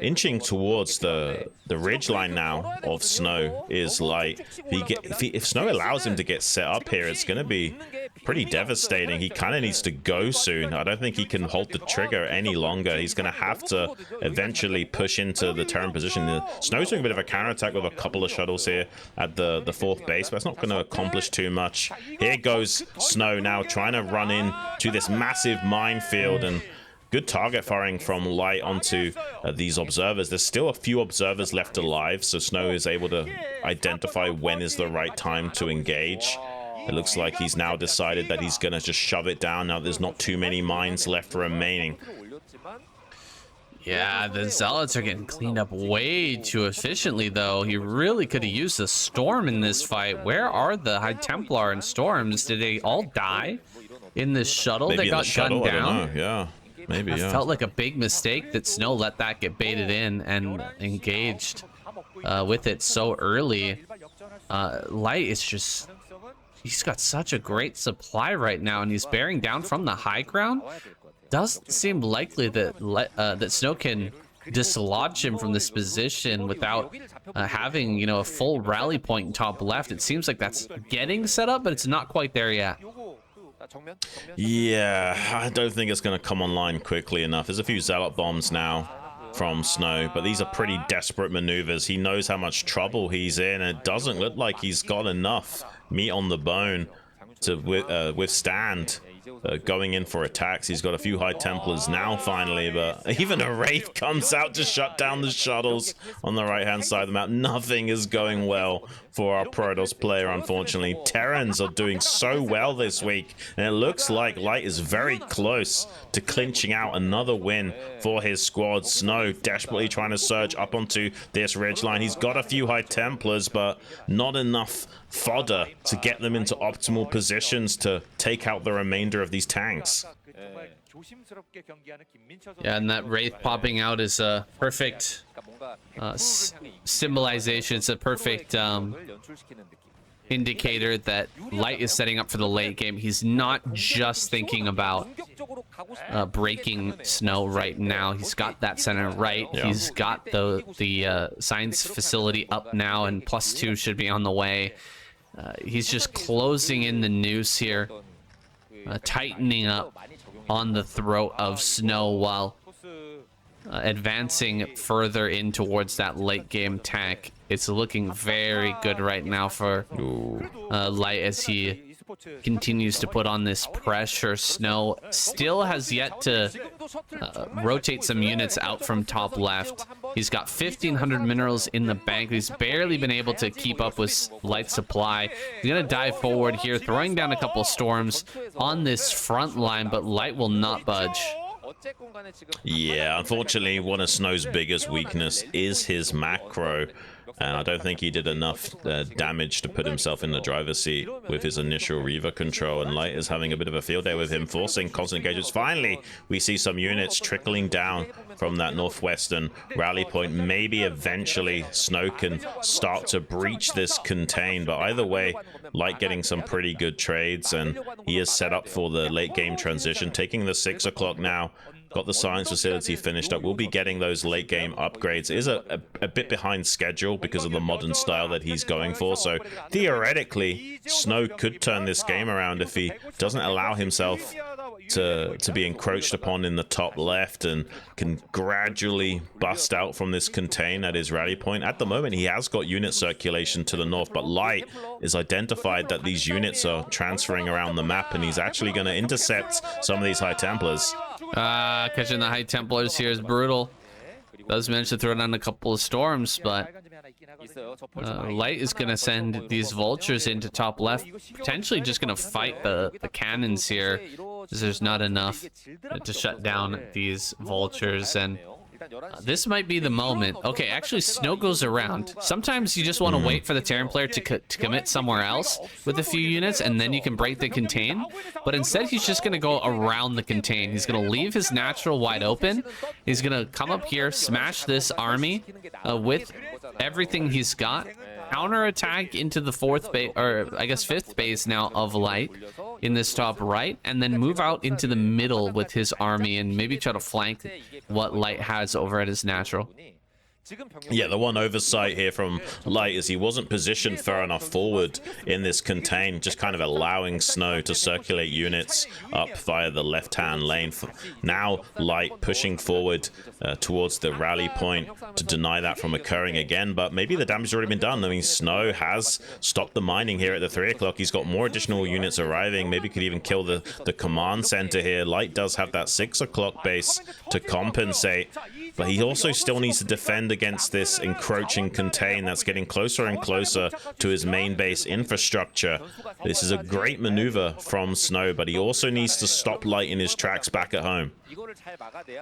Inching towards the ridge line now of Snow is Light. If Snow allows him to get set up here, it's going to be pretty devastating. He kind of needs to go soon. I don't think he can hold the trigger any longer. He's going to have to eventually push into the Terran position. Snow's doing a bit of a counterattack with a couple of shuttles here at the 4th base, but it's not going to accomplish too much. Here goes Snow now trying to run in to this massive minefield, and good target firing from Light onto these observers. There's still a few observers left alive, so Snow is able to identify when is the right time to engage. It looks like he's now decided that he's going to just shove it down. Now there's not too many mines left remaining. Yeah, the Zealots are getting cleaned up way too efficiently, though. He really could have used a Storm in this fight. Where are the High Templar and Storms? Did they all die in this shuttle that got gunned down? I don't know. Yeah. Maybe, yeah. Felt like a big mistake that Snow let that get baited in and engaged with it so early. Light is just... He's got such a great supply right now, and he's bearing down from the high ground. Doesn't seem likely that that Snow can dislodge him from this position without having, a full rally point in top left. It seems like that's getting set up, but it's not quite there yet. Yeah, I don't think it's going to come online quickly enough. There's a few Zealot bombs now from Snow, but these are pretty desperate maneuvers. He knows how much trouble he's in, and it doesn't look like he's got enough meat on the bone to withstand going in for attacks. He's got a few High Templars now finally, but even a Wraith comes out to shut down the shuttles on the right hand side of the map. Nothing is going well for our Protoss player, unfortunately. Terrans are doing so well this week, and it looks like Light is very close to clinching out another win for his squad. Snow desperately trying to surge up onto this ridgeline. He's got a few High Templars, but not enough fodder to get them into optimal positions to take out the remainder of these tanks. Yeah, and that Wraith popping out is a perfect symbolization. It's a perfect indicator that Light is setting up for the late game. He's not just thinking about breaking Snow right now. He's got that center right. Yeah. He's got the science facility up now, and +2 should be on the way. He's just closing in the noose here, tightening up on the throat of Snow while advancing further in towards that late game tank. It's looking very good right now for Light as he continues to put on this pressure. Snow still has yet to rotate some units out from top left. He's got 1,500 minerals in the bank. He's barely been able to keep up with Light's supply. He's gonna dive forward here, throwing down a couple storms on this front line, but Light will not budge. Yeah, unfortunately, one of Snow's biggest weakness is his macro, and I don't think he did enough damage to put himself in the driver's seat with his initial Reaver control, and Light is having a bit of a field day with him, forcing constant engagements. Finally, we see some units trickling down from that northwestern rally point. Maybe eventually Snow can start to breach this contain, but either way, Light getting some pretty good trades, and he is set up for the late game transition, taking the 6 o'clock now. Got the science facility finished up. We'll be getting those late game upgrades. It is a bit behind schedule because of the modern style that he's going for. So theoretically, Snow could turn this game around if he doesn't allow himself to be encroached upon in the top left and can gradually bust out from this contain at his rally point. At the moment, he has got unit circulation to the north, but Light is identified that these units are transferring around the map, and he's actually going to intercept some of these High Templars. Catching the High Templars here is brutal. Does manage to throw down a couple of storms, but Light is going to send these vultures into top left, potentially just going to fight the cannons here, because there's not enough to shut down these vultures. And this might be the moment. Okay, actually, Snow goes around. Sometimes you just want to wait for the Terran player to commit somewhere else with a few units, and then you can break the contain. But instead, he's just going to go around the contain. He's going to leave his natural wide open. He's going to come up here, smash this army with everything he's got. Counterattack into the fourth base, or I guess fifth base now of Light in this top right, and then move out into the middle with his army and maybe try to flank what Light has over at his natural. Yeah, the one oversight here from Light is he wasn't positioned far enough forward in this contain, just kind of allowing Snow to circulate units up via the left-hand lane. Now Light pushing forward towards the rally point to deny that from occurring again, but maybe the damage has already been done. I mean, Snow has stopped the mining here at the 3 o'clock. He's got more additional units arriving. Maybe could even kill the command center here. Light does have that 6 o'clock base to compensate, but he also still needs to defend against this encroaching contain that's getting closer and closer to his main base infrastructure. This is a great maneuver from Snow, but he also needs to stop Light in his tracks back at home.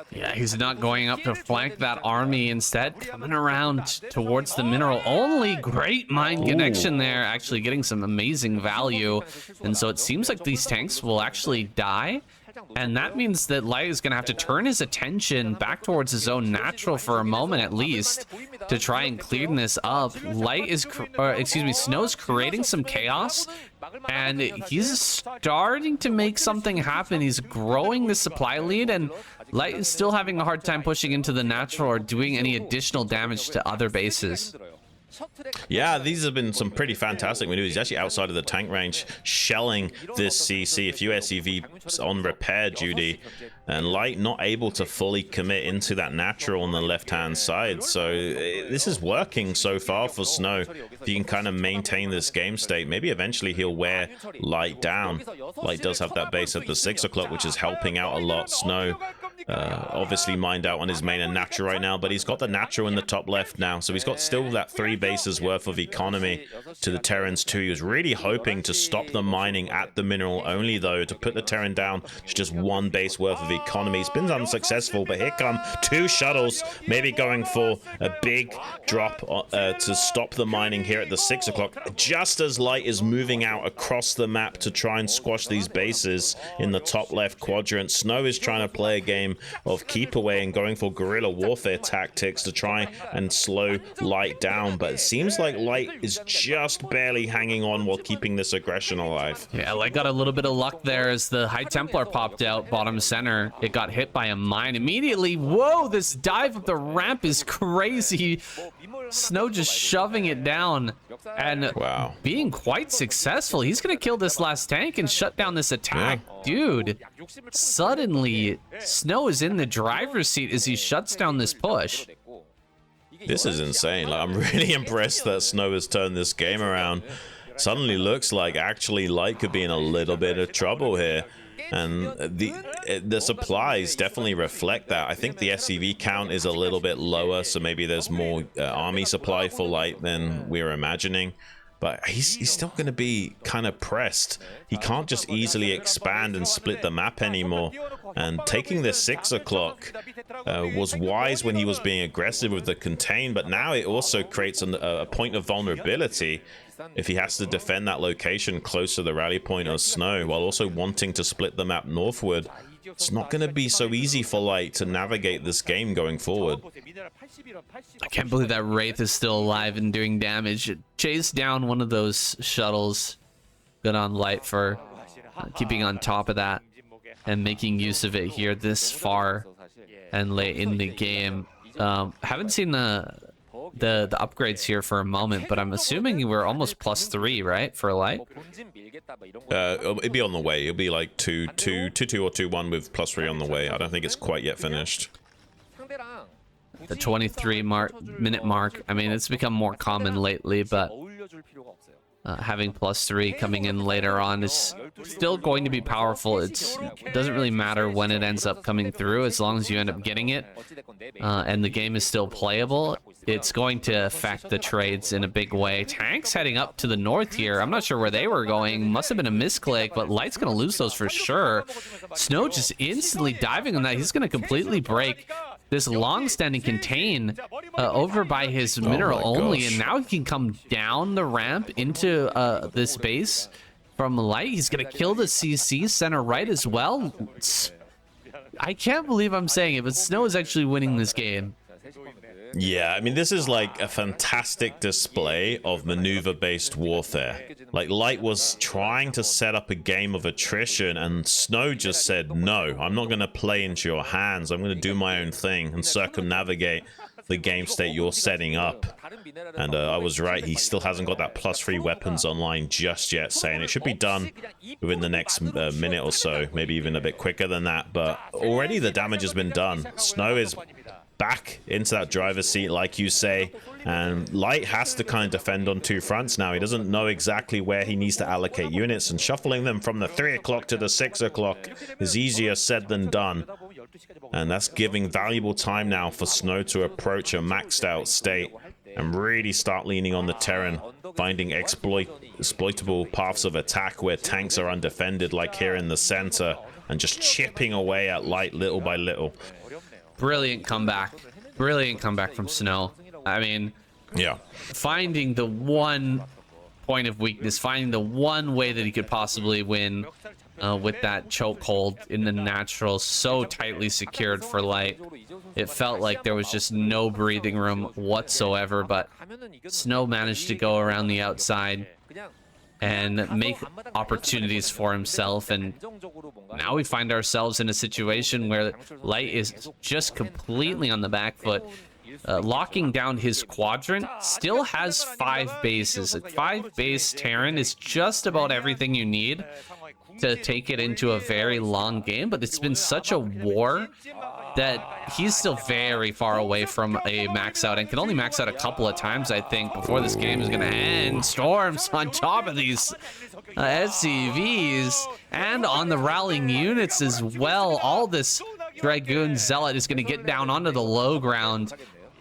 Yeah, he's not going up to flank that army. Instead, coming around towards the mineral only. Great mine connection there, actually getting some amazing value. And so it seems like these tanks will actually die. And that means that Light is going to have to turn his attention back towards his own natural for a moment at least to try and clean this up. Snow's creating some chaos, and he's starting to make something happen. He's growing the supply lead, and Light is still having a hard time pushing into the natural or doing any additional damage to other bases. Yeah, these have been some pretty fantastic maneuvers. He's actually outside of the tank range, shelling this CC, a few SCVs on repair duty, and Light not able to fully commit into that natural on the left-hand side. So this is working so far for Snow. If you can kind of maintain this game state, maybe eventually he'll wear Light down. Light does have that base at the 6 o'clock, which is helping out a lot. Snow Obviously mined out on his main and natural right now, but he's got the natural in the top left now, so he's got still that 3 bases worth of economy to the Terrans too. He was really hoping to stop the mining at the mineral only, though, to put the Terran down to just 1 base worth of economy. It's been unsuccessful, but here come 2 shuttles, maybe going for a big drop to stop the mining here at the 6 o'clock, just as Light is moving out across the map to try and squash these bases in the top left quadrant. Snow is trying to play a game of keep away and going for guerrilla warfare tactics to try and slow Light down, but it seems like Light is just barely hanging on while keeping this aggression alive. Yeah, Light got a little bit of luck there as the High Templar popped out bottom center. It got hit by a mine immediately. Whoa, this dive up the ramp is crazy. Snow just shoving it down and wow, being quite successful. He's gonna kill this last tank and shut down this attack. Yeah. Dude, suddenly Snow is in the driver's seat as he shuts down this push. This is insane. Like, I'm really impressed that Snow has turned this game around. Suddenly looks like actually Light could be in a little bit of trouble here, and the supplies definitely reflect that. I think the SCV count is a little bit lower, so maybe there's more army supply for Light than we were imagining, but he's still going to be kind of pressed. He can't just easily expand and split the map anymore, and taking the 6 o'clock was wise when he was being aggressive with the contain, but now it also creates a point of vulnerability if he has to defend that location close to the rally point of Snow while also wanting to split the map northward. It's not going to be so easy for Light to navigate this game going forward. I can't believe that Wraith is still alive and doing damage. It chased down one of those shuttles. Good on Light for keeping on top of that and making use of it here this far and late in the game. Haven't seen the upgrades here for a moment, but I'm assuming we're almost +3, right, for Light? It'd be on the way. It'll be like 2-2 or 2-1 with +3 on the way. I don't think it's quite yet finished. The 23-minute mark. I mean, it's become more common lately, but having +3 coming in later on is still going to be powerful. It doesn't really matter when it ends up coming through, as long as you end up getting it and the game is still playable. It's going to affect the trades in a big way. Tanks heading up to the north here. I'm not sure where they were going. Must have been a misclick, but Light's going to lose those for sure. Snow just instantly diving on that. He's going to completely break this long-standing contain over by his mineral only, and now he can come down the ramp into this base from Light. He's going to kill the CC center right as well. I can't believe I'm saying it, but Snow is actually winning this game. Yeah, I mean, this is like a fantastic display of maneuver-based warfare. Like, Light was trying to set up a game of attrition, and Snow just said, no, I'm not going to play into your hands. I'm going to do my own thing and circumnavigate the game state you're setting up. And I was right. He still hasn't got that +3 weapons online just yet, saying it should be done within the next minute or so, maybe even a bit quicker than that. But already the damage has been done. Snow is back into that driver's seat, like you say, and Light has to kind of defend on 2 fronts now. He doesn't know exactly where he needs to allocate units, and shuffling them from the 3 o'clock to the 6 o'clock is easier said than done, and that's giving valuable time now for Snow to approach a maxed out state and really start leaning on the Terran, finding exploitable paths of attack where tanks are undefended, like here in the center, and just chipping away at Light little by little. Brilliant comeback from Snow. I mean, yeah, finding the one point of weakness, finding the one way that he could possibly win with that chokehold in the natural, so tightly secured for Light. It felt like there was just no breathing room whatsoever, but Snow managed to go around the outside and make opportunities for himself, and now we find ourselves in a situation where Light is just completely on the back foot, locking down his quadrant. Still has 5 bases. A 5 base Terran is just about everything you need to take it into a very long game, but it's been such a war that he's still very far away from a max out, and can only max out a couple of times, I think, before this game is going to end. Storms on top of these SCVs and on the rallying units as well. All this Dragoon Zealot is going to get down onto the low ground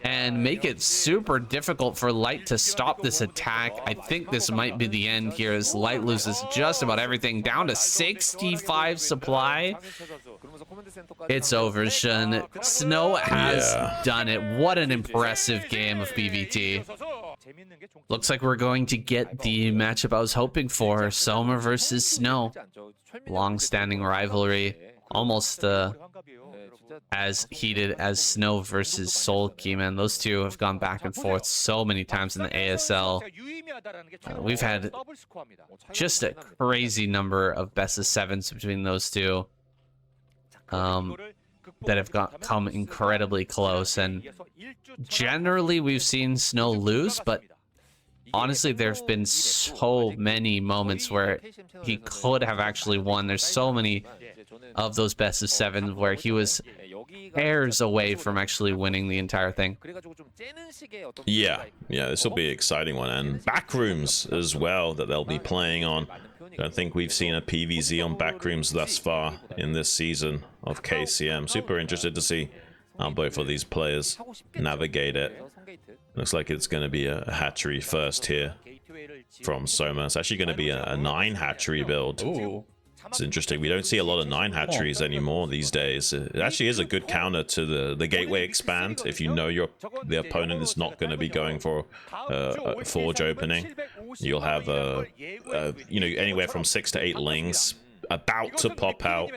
and make it super difficult for Light to stop this attack. I think this might be the end here as Light loses just about everything, down to 65 supply. It's over, Shun. Snow has done it. What an impressive game of PvT. Looks like we're going to get the matchup I was hoping for, Soma versus Snow. Long-standing rivalry, almost as heated as Snow versus Soulkey, man. Those two have gone back and forth so many times in the ASL. We've had just a crazy number of best of sevens between those two that have come incredibly close, and generally we've seen Snow lose, but honestly there's been so many moments where he could have actually won. There's so many of those best of seven where he was hairs away from actually winning the entire thing. Yeah, this will be an exciting one, and backrooms as well that they'll be playing on. I don't think we've seen a PvZ on backrooms thus far in this season of KCM. Super interested to see how both of these players navigate it. Looks like it's going to be a hatchery first here from Soma. It's actually going to be a 9 hatchery build. Ooh. It's interesting. We don't see a lot of 9 hatcheries anymore these days. It actually is a good counter to the gateway expand. If you know the opponent is not going to be going for a forge opening, you'll have anywhere from 6 to 8 lings about to pop out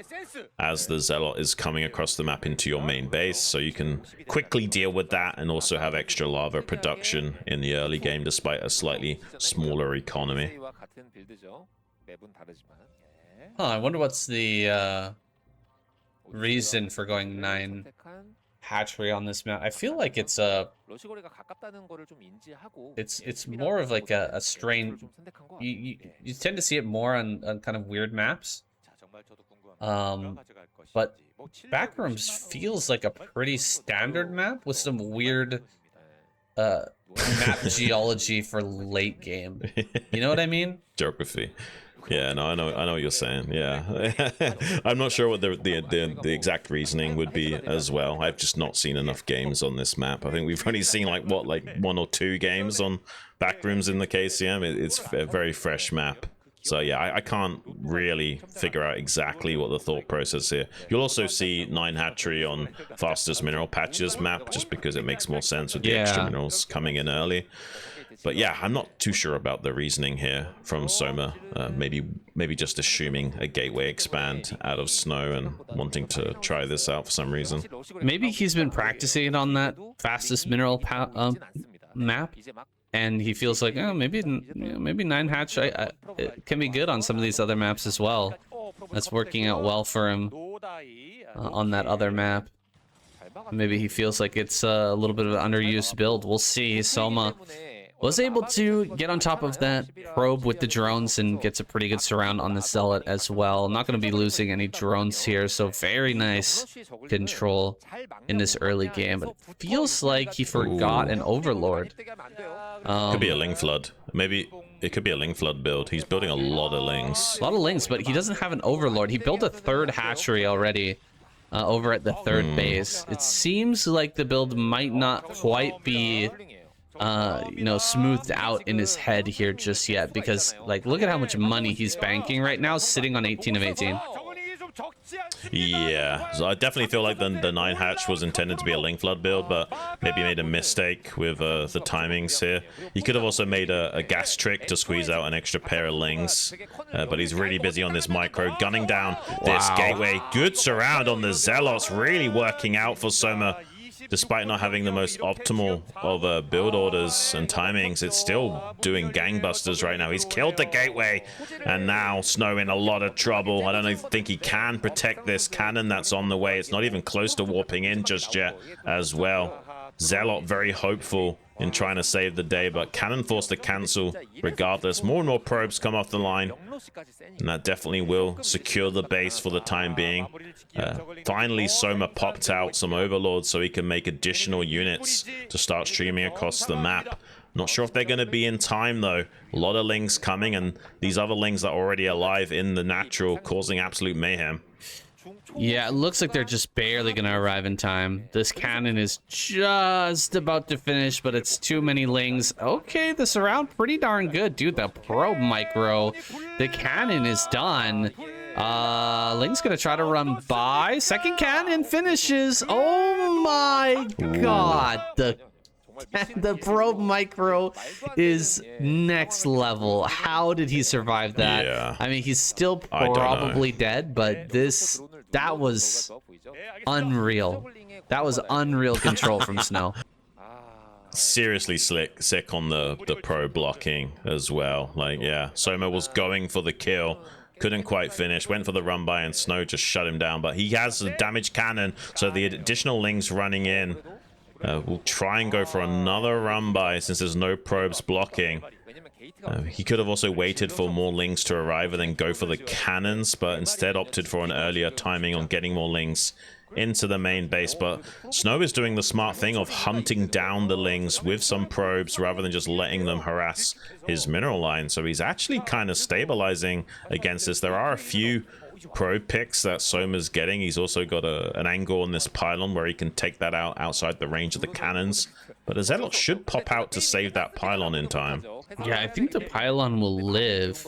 as the Zealot is coming across the map into your main base, so you can quickly deal with that and also have extra lava production in the early game despite a slightly smaller economy. I wonder what's the reason for going 9 hatchery on this map. I feel like it's more of like a strange. You tend to see it more on kind of weird maps. But Backrooms feels like a pretty standard map with some weird map geology for late game. You know what I mean? Geography. Yeah, no, I know what you're saying. Yeah, I'm not sure what the exact reasoning would be as well. I've just not seen enough games on this map. I think we've only seen like 1 or 2 games on Backrooms in the KCM. It's a very fresh map. So yeah, I can't really figure out exactly what the thought process here. You'll also see 9 hatchery on fastest mineral patches map, just because it makes more sense with the extra minerals coming in early. But yeah, I'm not too sure about the reasoning here from Soma. Maybe just assuming a gateway expand out of Snow and wanting to try this out for some reason. Maybe he's been practicing on that fastest mineral map, and he feels like, oh, maybe 9 hatch it can be good on some of these other maps as well. That's working out well for him on that other map. Maybe he feels like it's a little bit of an underused build. We'll see. Soma was able to get on top of that probe with the drones and gets a pretty good surround on the Zealot as well. Not going to be losing any drones here, so very nice control in this early game. But it feels like he forgot an Overlord. Could be a Ling Flood. Maybe it could be a Ling Flood build. He's building a lot of Lings. A lot of Lings, but he doesn't have an Overlord. He built a 3rd hatchery already over at the 3rd base. It seems like the build might not quite be smoothed out in his head here just yet, because like look at how much money he's banking right now, sitting on 18 of 18. Yeah, so I definitely feel like the 9 hatch was intended to be a Ling Flood build, but maybe made a mistake with the timings here. He could have also made a gas trick to squeeze out an extra pair of Lings, but he's really busy on this micro, gunning down this gateway. Good surround on the Zealots, really working out for Soma. Despite not having the most optimal of build orders and timings, it's still doing gangbusters right now. He's killed the gateway, and now Snow in a lot of trouble. I don't think he can protect this cannon that's on the way. It's not even close to warping in just yet as well. Zealot very hopeful in trying to save the day, but cannon forced to cancel regardless. More and more probes come off the line, and that definitely will secure the base for the time being. Finally, Soma popped out some Overlords so he can make additional units to start streaming across the map. Not sure if they're going to be in time, though. A lot of Lings coming, and these other Lings are already alive in the natural, causing absolute mayhem. Yeah, it looks like they're just barely gonna arrive in time. This cannon is just about to finish, but it's too many lings. Okay, the surround pretty darn good, dude. The probe micro, the cannon is done. Ling's gonna try to run by. Second cannon finishes. Oh my god, the probe micro is next level. How did he survive that? Yeah. I mean, he's still probably dead, but that was unreal. That was unreal control from Snow. Seriously sick on the pro blocking as well. Like, yeah, Soma was going for the kill, couldn't quite finish, went for the run by, and Snow just shut him down. But he has a damaged cannon, so the additional lings running in will try and go for another run by since there's no probes blocking. He could have also waited for more lings to arrive and then go for the cannons, but instead opted for an earlier timing on getting more lings into the main base. But Snow is doing the smart thing of hunting down the lings with some probes rather than just letting them harass his mineral line. So he's actually kind of stabilizing against this. There are a few probe picks that Soma's getting. He's also got an angle on this pylon where he can take that out outside the range of the cannons. But a Zealot should pop out to save that pylon in time. Yeah, I think the pylon will live.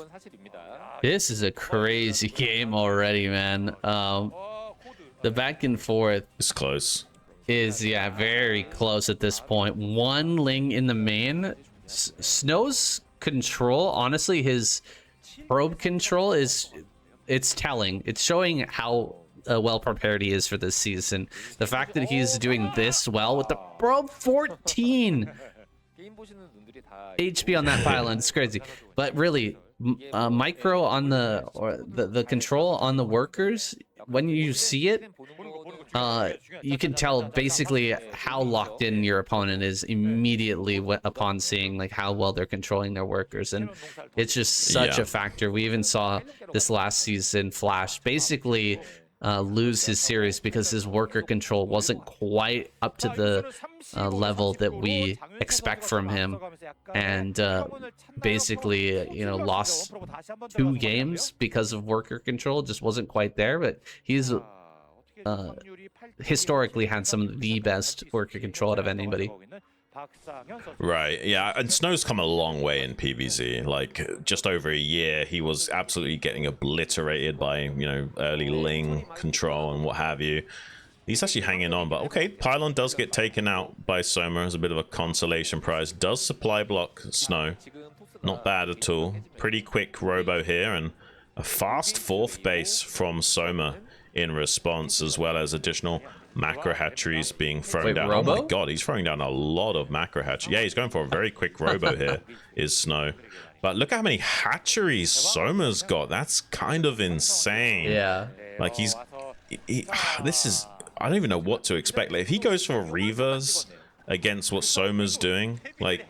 This is a crazy game already, man. The back and forth It's close. is, yeah, very close at this point. One ling in the main. Snow's control, honestly, his probe control it's telling. It's showing how well prepared he is for this season. The fact that he's doing this well with the probe 14 HP on that pylon, it's crazy. But really, micro on the control on the workers, when you see it, you can tell basically how locked in your opponent is immediately upon seeing like how well they're controlling their workers, and it's just such a factor. We even saw this last season Flash basically lose his series because his worker control wasn't quite up to the level that we expect from him, and basically lost 2 games because of worker control. Just wasn't quite there, but he's historically had some of the best worker control out of anybody. Right, yeah, and Snow's come a long way in PvZ. Like, just over a year, he was absolutely getting obliterated by, early ling control and what have you. He's actually hanging on, but okay, pylon does get taken out by Soma as a bit of a consolation prize. Does supply block Snow. Not bad at all. Pretty quick robo here, and a fast 4th base from Soma in response, as well as additional macro hatcheries being thrown down. Robo? Oh my god, he's throwing down a lot of macro hatcheries. Yeah, he's going for a very quick robo here, is Snow. But look at how many hatcheries Soma's got. That's kind of insane. Yeah. Like, this is, I don't even know what to expect. Like, if he goes for Reavers against what Soma's doing, like,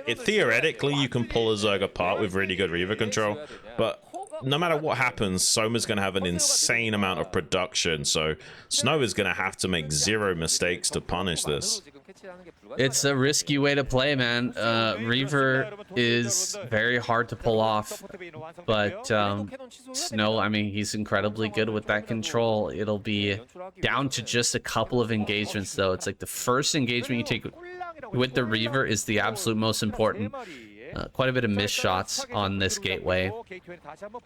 theoretically you can pull a Zerg apart with really good Reaver control, but no matter what happens, Soma's going to have an insane amount of production, so Snow is going to have to make 0 mistakes to punish this. It's a risky way to play, man. Reaver is very hard to pull off, but Snow, I mean, he's incredibly good with that control. It'll be down to just a couple of engagements, though. It's like the first engagement you take with the Reaver is the absolute most important. Quite a bit of missed shots on this gateway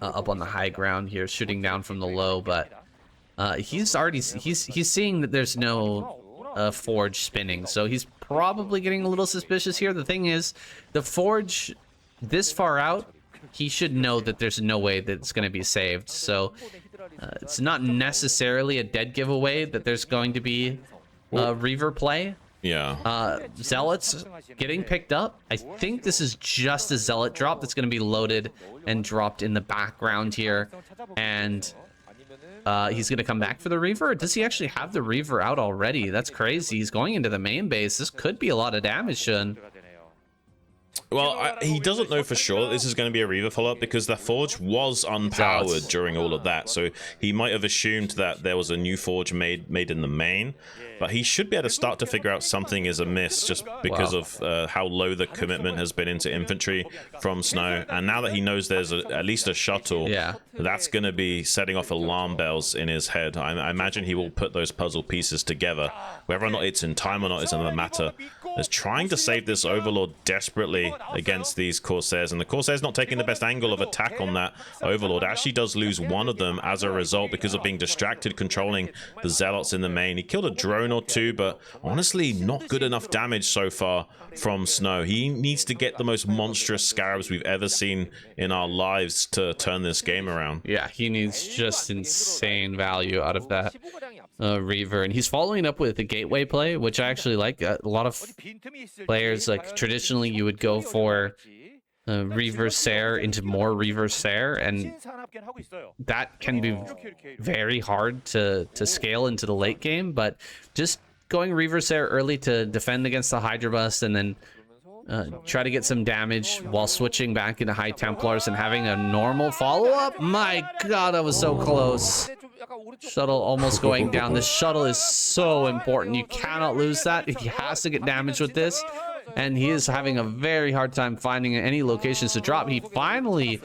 up on the high ground here, shooting down from the low, but he's seeing that there's no forge spinning, so he's probably getting a little suspicious here. The thing is, the forge this far out, he should know that there's no way that it's going to be saved, so it's not necessarily a dead giveaway that there's going to be Reaver play. Yeah. Zealots getting picked up. I think this is just a Zealot drop that's going to be loaded and dropped in the background here. And he's going to come back for the Reaver. Or does he actually have the Reaver out already? That's crazy. He's going into the main base. This could be a lot of damage, Shun. Well, he doesn't know for sure that this is going to be a Reaver follow-up because the Forge was unpowered during all of that. So he might have assumed that there was a new Forge made in the main. But he should be able to start to figure out something is amiss just because of how low the commitment has been into infantry from Snow. And now that he knows there's at least a shuttle, that's going to be setting off alarm bells in his head. I imagine he will put those puzzle pieces together. Whether or not it's in time or not is another matter. Is trying to save this Overlord desperately against these Corsairs, and the Corsairs not taking the best angle of attack on that Overlord. Actually does lose one of them as a result because of being distracted controlling the Zealots in the main. He killed a drone or two, but honestly not good enough damage so far from Snow. He needs to get the most monstrous Scarabs we've ever seen in our lives to turn this game around. Yeah, he needs just insane value out of that Reaver, and he's following up with the gateway play, which I actually like. A lot of players, like traditionally you would go for Reaver Ser into more Reaver Ser, and that can be very hard to scale into the late game, but just going Reaver Ser early to defend against the Hydra Bust and then try to get some damage while switching back into High Templars and having a normal follow-up. My god, that was so close. Shuttle almost going down. This shuttle is so important. You cannot lose that. He has to get damage with this, and he is having a very hard time finding any locations to drop. He finally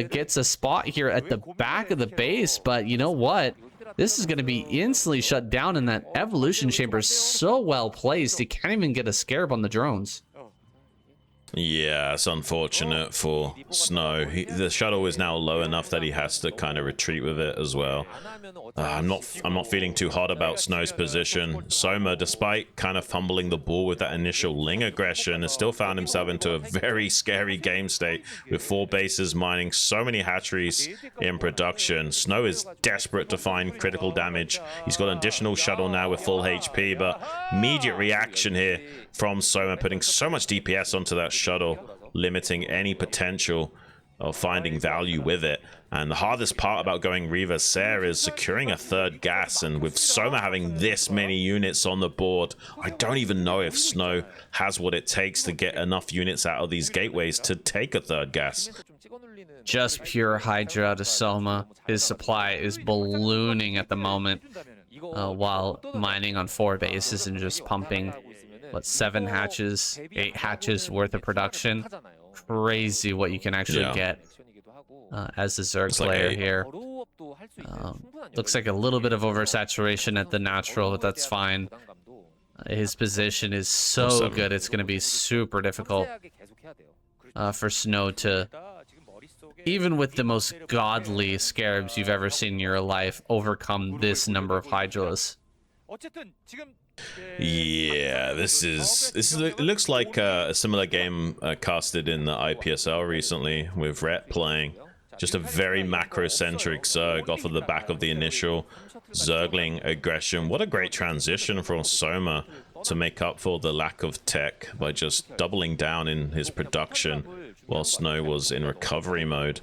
gets a spot here at the back of the base, but you know what? This is going to be instantly shut down, and that evolution chamber is so well placed, he can't even get a scarab on the drones. Yeah, it's unfortunate for Snow. The shuttle is now low enough that he has to kind of retreat with it as well. I'm not feeling too hot about Snow's position. Soma, despite kind of fumbling the ball with that initial Ling aggression, has still found himself into a very scary game state with 4 bases mining so many hatcheries in production. Snow is desperate to find critical damage. He's got an additional shuttle now with full HP, but immediate reaction here from Soma, putting so much DPS onto that shuttle, limiting any potential of finding value with it. And the hardest part about going Reaver Ser is securing a 3rd gas, and with Soma having this many units on the board, I don't even know if Snow has what it takes to get enough units out of these gateways to take a 3rd gas. Just pure Hydra out of Soma. His supply is ballooning at the moment while mining on 4 bases and just pumping, what, 7 hatches, 8 hatches worth of production. Crazy what you can actually get as the Zerg player here. Looks like a little bit of oversaturation at the natural, but that's fine. His position is so good, it's going to be super difficult for Snow to, even with the most godly Scarabs you've ever seen in your life, overcome this number of Hydras. Yeah, this is it looks like a similar game casted in the IPSL recently with Rhett playing. Just a very macro-centric Zerg off of the back of the initial Zergling aggression. What a great transition from Soma to make up for the lack of tech by just doubling down in his production while Snow was in recovery mode.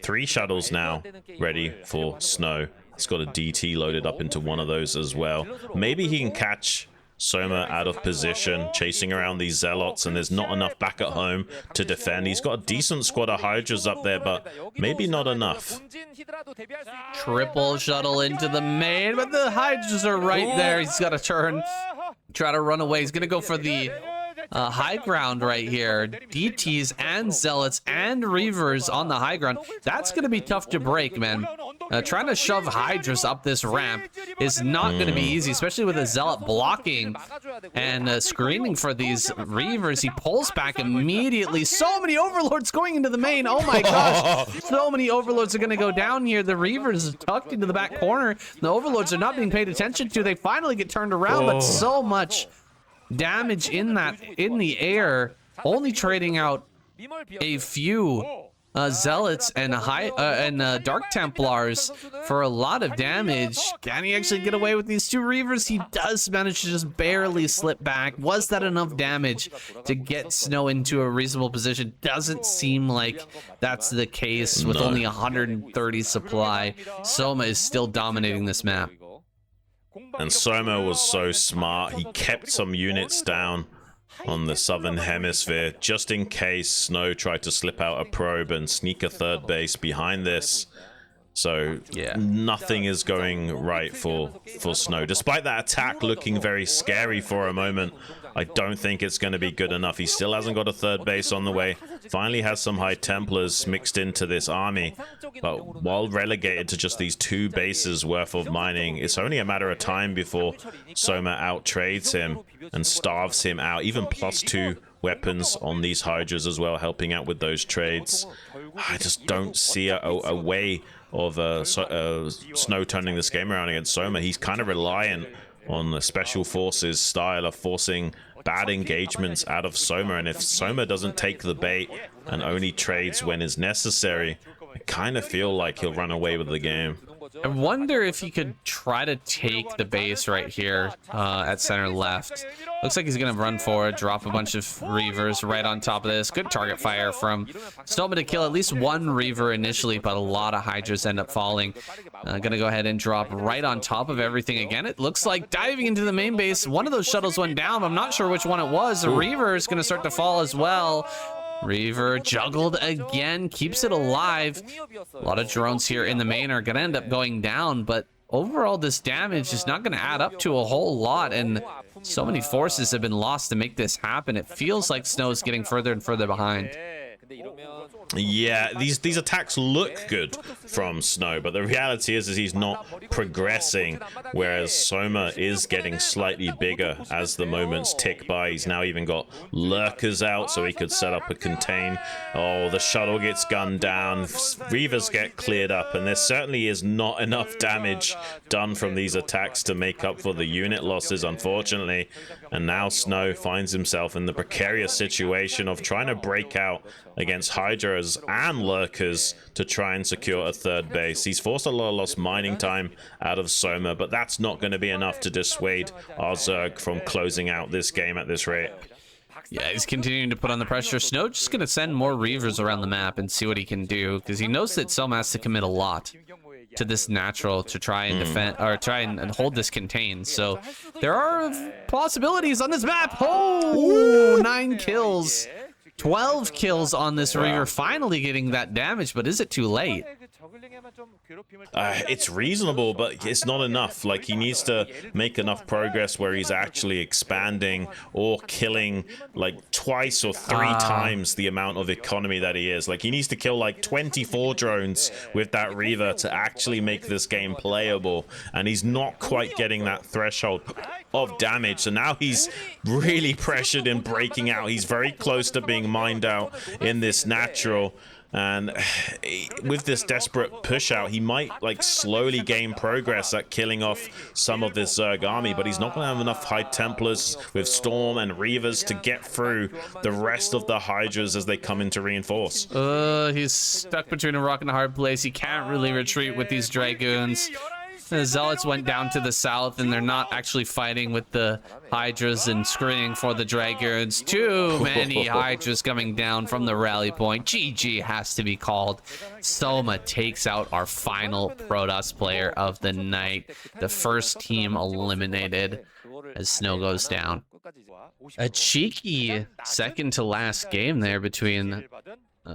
3 shuttles now ready for Snow. He's got a DT loaded up into one of those as well. Maybe he can catch Soma out of position, chasing around these Zealots, and there's not enough back at home to defend. He's got a decent squad of Hydras up there, but maybe not enough. Triple shuttle into the main, but the Hydras are right there. He's got to turn, try to run away. He's going to go for the high ground right here. DTs and Zealots and Reavers on the high ground. That's going to be tough to break, man. Trying to shove Hydras up this ramp is not going to be easy, especially with a Zealot blocking and screening for these Reavers. He pulls back immediately. So many Overlords going into the main. Oh my gosh. So many Overlords are going to go down here. The Reavers are tucked into the back corner. The Overlords are not being paid attention to. They finally get turned around, but so much damage in the air, only trading out a few Zealots and Dark Templars for a lot of damage. Can he actually get away with these 2 Reavers? He does manage to just barely slip back. Was that enough damage to get Snow into a reasonable position? Doesn't seem like that's the case with only 130 supply. Soma is still dominating this map. And Soma was so smart. He kept some units down on the southern hemisphere, just in case Snow tried to slip out a probe and sneak a third base behind this. So yeah, nothing is going right for Snow. Despite that attack looking very scary for a moment, I don't think it's going to be good enough. He still hasn't got a third base on the way. Finally has some High Templars mixed into this army. But while relegated to just these 2 bases worth of mining, it's only a matter of time before Soma out-trades him and starves him out. Even +2 weapons on these Hydras as well, helping out with those trades. I just don't see a way of Snow turning this game around against Soma. He's kind of reliant on the special forces style of forcing bad engagements out of Soma, and if Soma doesn't take the bait and only trades when is necessary, I kind of feel like he'll run away with the game. I wonder if he could try to take the base right here at center left. Looks like he's going to run forward, drop a bunch of Reavers right on top of this. Good target fire from Snowman to kill at least 1 Reaver initially, but a lot of Hydras end up falling. Going to go ahead and drop right on top of everything again. It looks like diving into the main base. One of those shuttles went down. I'm not sure which one it was. The Reaver is going to start to fall as well. Reaver juggled again, keeps it alive. A lot of drones here in the main are going to end up going down, but overall this damage is not going to add up to a whole lot, and so many forces have been lost to make this happen. It feels like Snow is getting further and further behind. Yeah, these attacks look good from Snow, but the reality is he's not progressing, whereas Soma is getting slightly bigger as the moments tick by. He's now even got lurkers out, so he could set up a contain. Oh, the shuttle gets gunned down, Reavers get cleared up, and there certainly is not enough damage done from these attacks to make up for the unit losses, unfortunately. And now Snow finds himself in the precarious situation of trying to break out against Hydras and Lurkers to try and secure a third base. He's forced a lot of lost mining time out of Soma, but that's not going to be enough to dissuade our Zerg from closing out this game at this rate. Yeah, he's continuing to put on the pressure. Snow just going to send more Reavers around the map and see what he can do, because he knows that Soma has to commit a lot to this natural to try and defend, or try and hold this contained. So there are possibilities on this map. Oh, 9 kills. 12 kills on this Reaver, finally getting that damage, but is it too late? It's reasonable, but it's not enough. Like, he needs to make enough progress where he's actually expanding or killing like 2 or 3 times the amount of economy that he is. Like, he needs to kill like 24 drones with that Reaver to actually make this game playable, and he's not quite getting that threshold of damage. So now he's really pressured in breaking out. He's very close to being mined out in this natural, and with this desperate push out, he might like slowly gain progress at killing off some of this Zerg army, but he's not going to have enough High Templars with Storm and Reavers to get through the rest of the Hydras as they come in to reinforce. He's stuck between a rock and a hard place. He can't really retreat with these Dragoons. The Zealots went down to the south, and they're not actually fighting with the Hydras and screening for the Dragoons. Too many Hydras coming down from the rally point. GG has to be called. Soma takes out our final Protoss player of the night. The first team eliminated as Snow goes down. A cheeky second to last game there between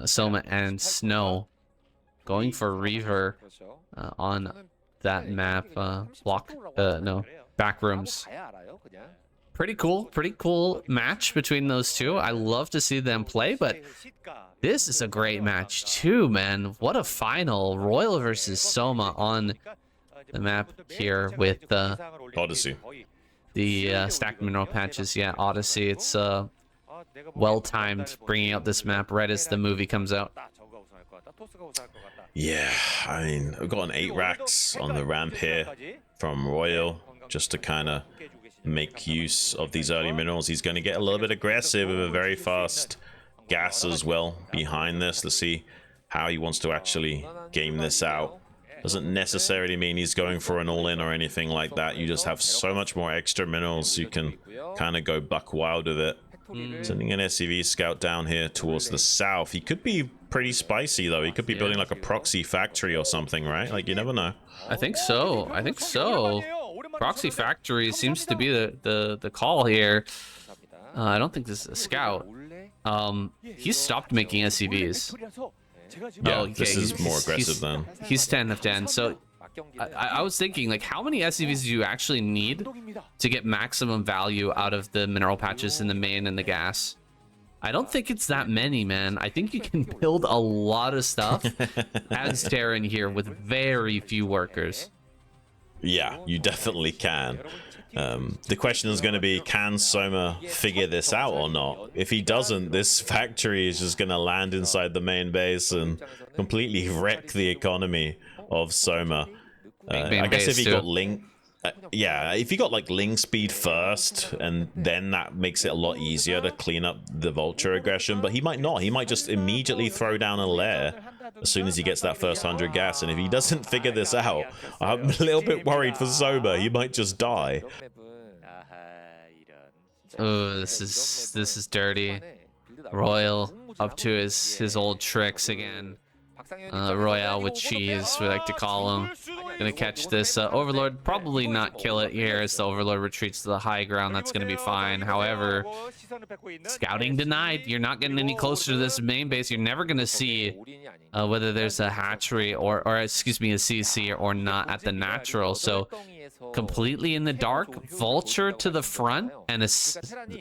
Soma and Snow. Going for Reaver on that map, back rooms. Pretty cool match between those two. I love to see them play, but this is a great match too, man. What a final. Royal versus Soma on the map here with Odyssey. The stacked mineral patches. Yeah, Odyssey. It's well timed bringing out this map right as the movie comes out. Yeah, I mean, I've got an 8 racks on the ramp here from Royal just to kind of make use of these early minerals. He's going to get a little bit aggressive with a very fast gas as well behind this. Let's see how he wants to actually game this out. Doesn't necessarily mean he's going for an all-in or anything like that. You just have so much more extra minerals, you can kind of go buck wild with it. Sending an SCV scout down here towards the south. He could be pretty spicy though. He could be building like a proxy factory or something, right? Like, you never know. I think so. Proxy factory seems to be the call here. I don't think this is a scout. He stopped making SCVs. Yeah, Oh, okay. this is more aggressive then. He's 10 of 10. So I was thinking, like, how many SCVs do you actually need to get maximum value out of the mineral patches in the main and the gas? I don't think it's that many, man. I think you can build a lot of stuff as Terran here with very few workers. Yeah, you definitely can. The question is going to be, can Soma figure this out or not? If he doesn't, this factory is just going to land inside the main base and completely wreck the economy of Soma. I guess if he got Link... yeah, if you got like Ling speed first, and then that makes it a lot easier to clean up the Vulture aggression, but he might not. He might just immediately throw down a lair as soon as he gets that first 100 gas, and if he doesn't figure this out, I'm a little bit worried for Soma. He might just die. Oh, this is dirty. Royal up to his old tricks again. Royale with cheese, we like to call him. Gonna catch this Overlord, probably not kill it here as the Overlord retreats to the high ground. That's gonna be fine. However, scouting denied. You're not getting any closer to this main base. You're never gonna see whether there's a hatchery or excuse me, a CC or not at the natural. So completely in the dark. Vulture to the front, and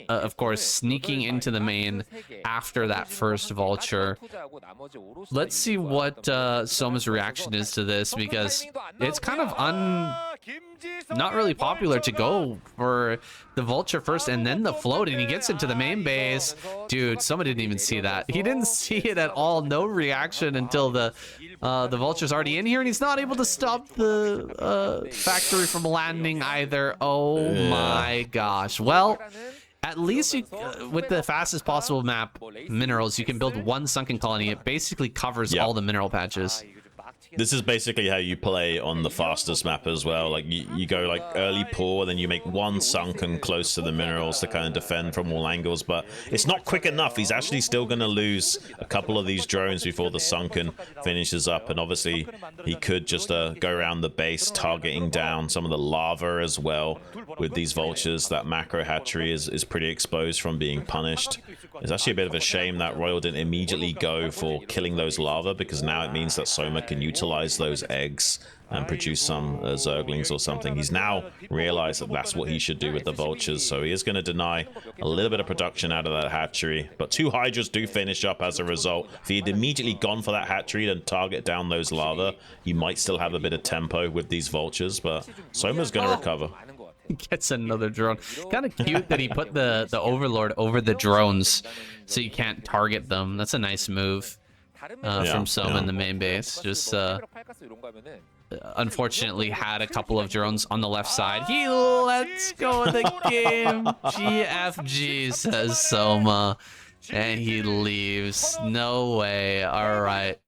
of course sneaking into the main after that first Vulture. Let's see what Soma's reaction is to this, because it's kind of not really popular to go for the Vulture first and then the float, and he gets into the main base. Dude, Soma didn't even see that. He didn't see it at all. No reaction until the Vulture's already in here, and he's not able to stop the factory from landing either. Oh my gosh. Well, at least you, with the fastest possible map minerals, you can build one sunken colony. It basically covers all the mineral patches. This is basically how you play on the fastest map as well. Like you go like early pour, then you make one sunken close to the minerals to kind of defend from all angles, but it's not quick enough. He's actually still going to lose a couple of these drones before the sunken finishes up, and obviously he could just go around the base targeting down some of the lava as well with these vultures. That macro hatchery is pretty exposed from being punished. It's actually a bit of a shame that Royal didn't immediately go for killing those lava, because now it means that Soma can utilize those eggs and produce some Zerglings or something. He's now realized that that's what he should do with the vultures, so he is going to deny a little bit of production out of that hatchery. But two Hydras do finish up as a result. If he had immediately gone for that hatchery and target down those lava, you might still have a bit of tempo with these vultures, but Soma's going to recover. Gets another drone. Kind of cute that he put the Overlord over the drones so you can't target them. That's a nice move from Soma in the main base. Just unfortunately had a couple of drones on the left side. He lets go of the game. GFG, says Soma, and he leaves. No way. All right.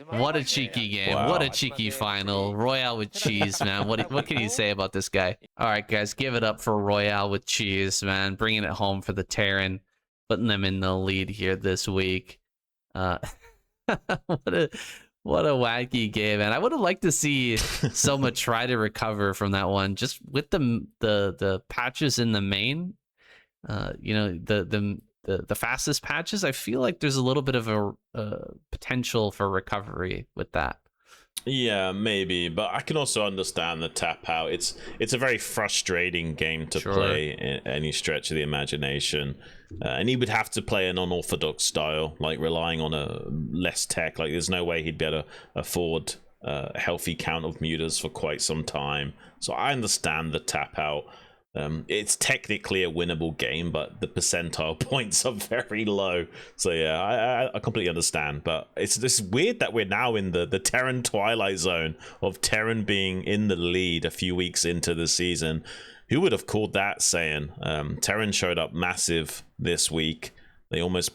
What a cheeky game. Wow. What a cheeky final. Royale with cheese, man. What can you say about this guy? All right, guys, give it up for Royale with cheese, man. Bringing it home for the Terran. Putting them in the lead here this week. What a wacky game, man. I would have liked to see Soma try to recover from that one. Just with the patches in the main. You know, the fastest patches, I feel like there's a little bit of a potential for recovery with that. Yeah, maybe, but I can also understand the tap out. It's a very frustrating game to play in any stretch of the imagination, and he would have to play an unorthodox style, like relying on a less tech. Like there's no way he'd be able to afford a healthy count of mutas for quite some time. So I understand the tap out. It's technically a winnable game, but the percentile points are very low. So yeah, I completely understand. But it's weird that we're now in the Terran twilight zone of Terran being in the lead a few weeks into the season. Who would have called that, saying? Terran showed up massive this week. They almost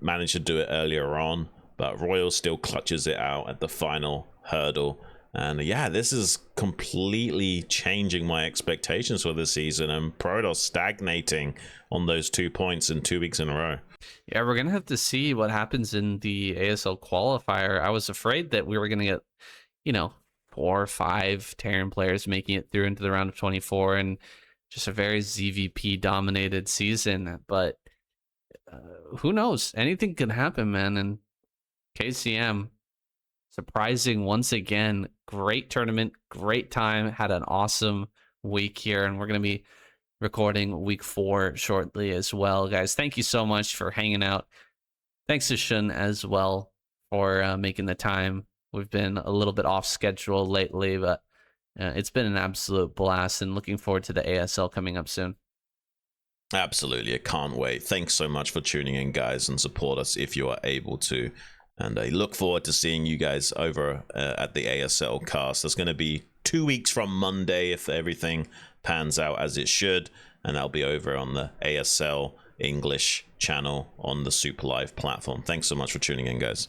managed to do it earlier on, but Royal still clutches it out at the final hurdle. And yeah, this is completely changing my expectations for this season, and Protoss stagnating on those 2 points in 2 weeks in a row. Yeah, we're gonna have to see what happens in the ASL qualifier. I was afraid that we were gonna get, you know, 4 or 5 Terran players making it through into the round of 24, and just a very ZVP dominated season. But who knows? Anything can happen, man. And KCM surprising once again. Great tournament, great time. Had an awesome week here, and we're gonna be recording week 4 shortly as well, guys. Thank you so much for hanging out. Thanks to Shun as well for making the time. We've been a little bit off schedule lately, but it's been an absolute blast, and looking forward to the ASL coming up soon. Absolutely, I can't wait. Thanks so much for tuning in, guys, and support us if you are able to. And I look forward to seeing you guys over at the ASL cast. That's going to be 2 weeks from Monday if everything pans out as it should. And I'll be over on the ASL English channel on the Super Live platform. Thanks so much for tuning in, guys.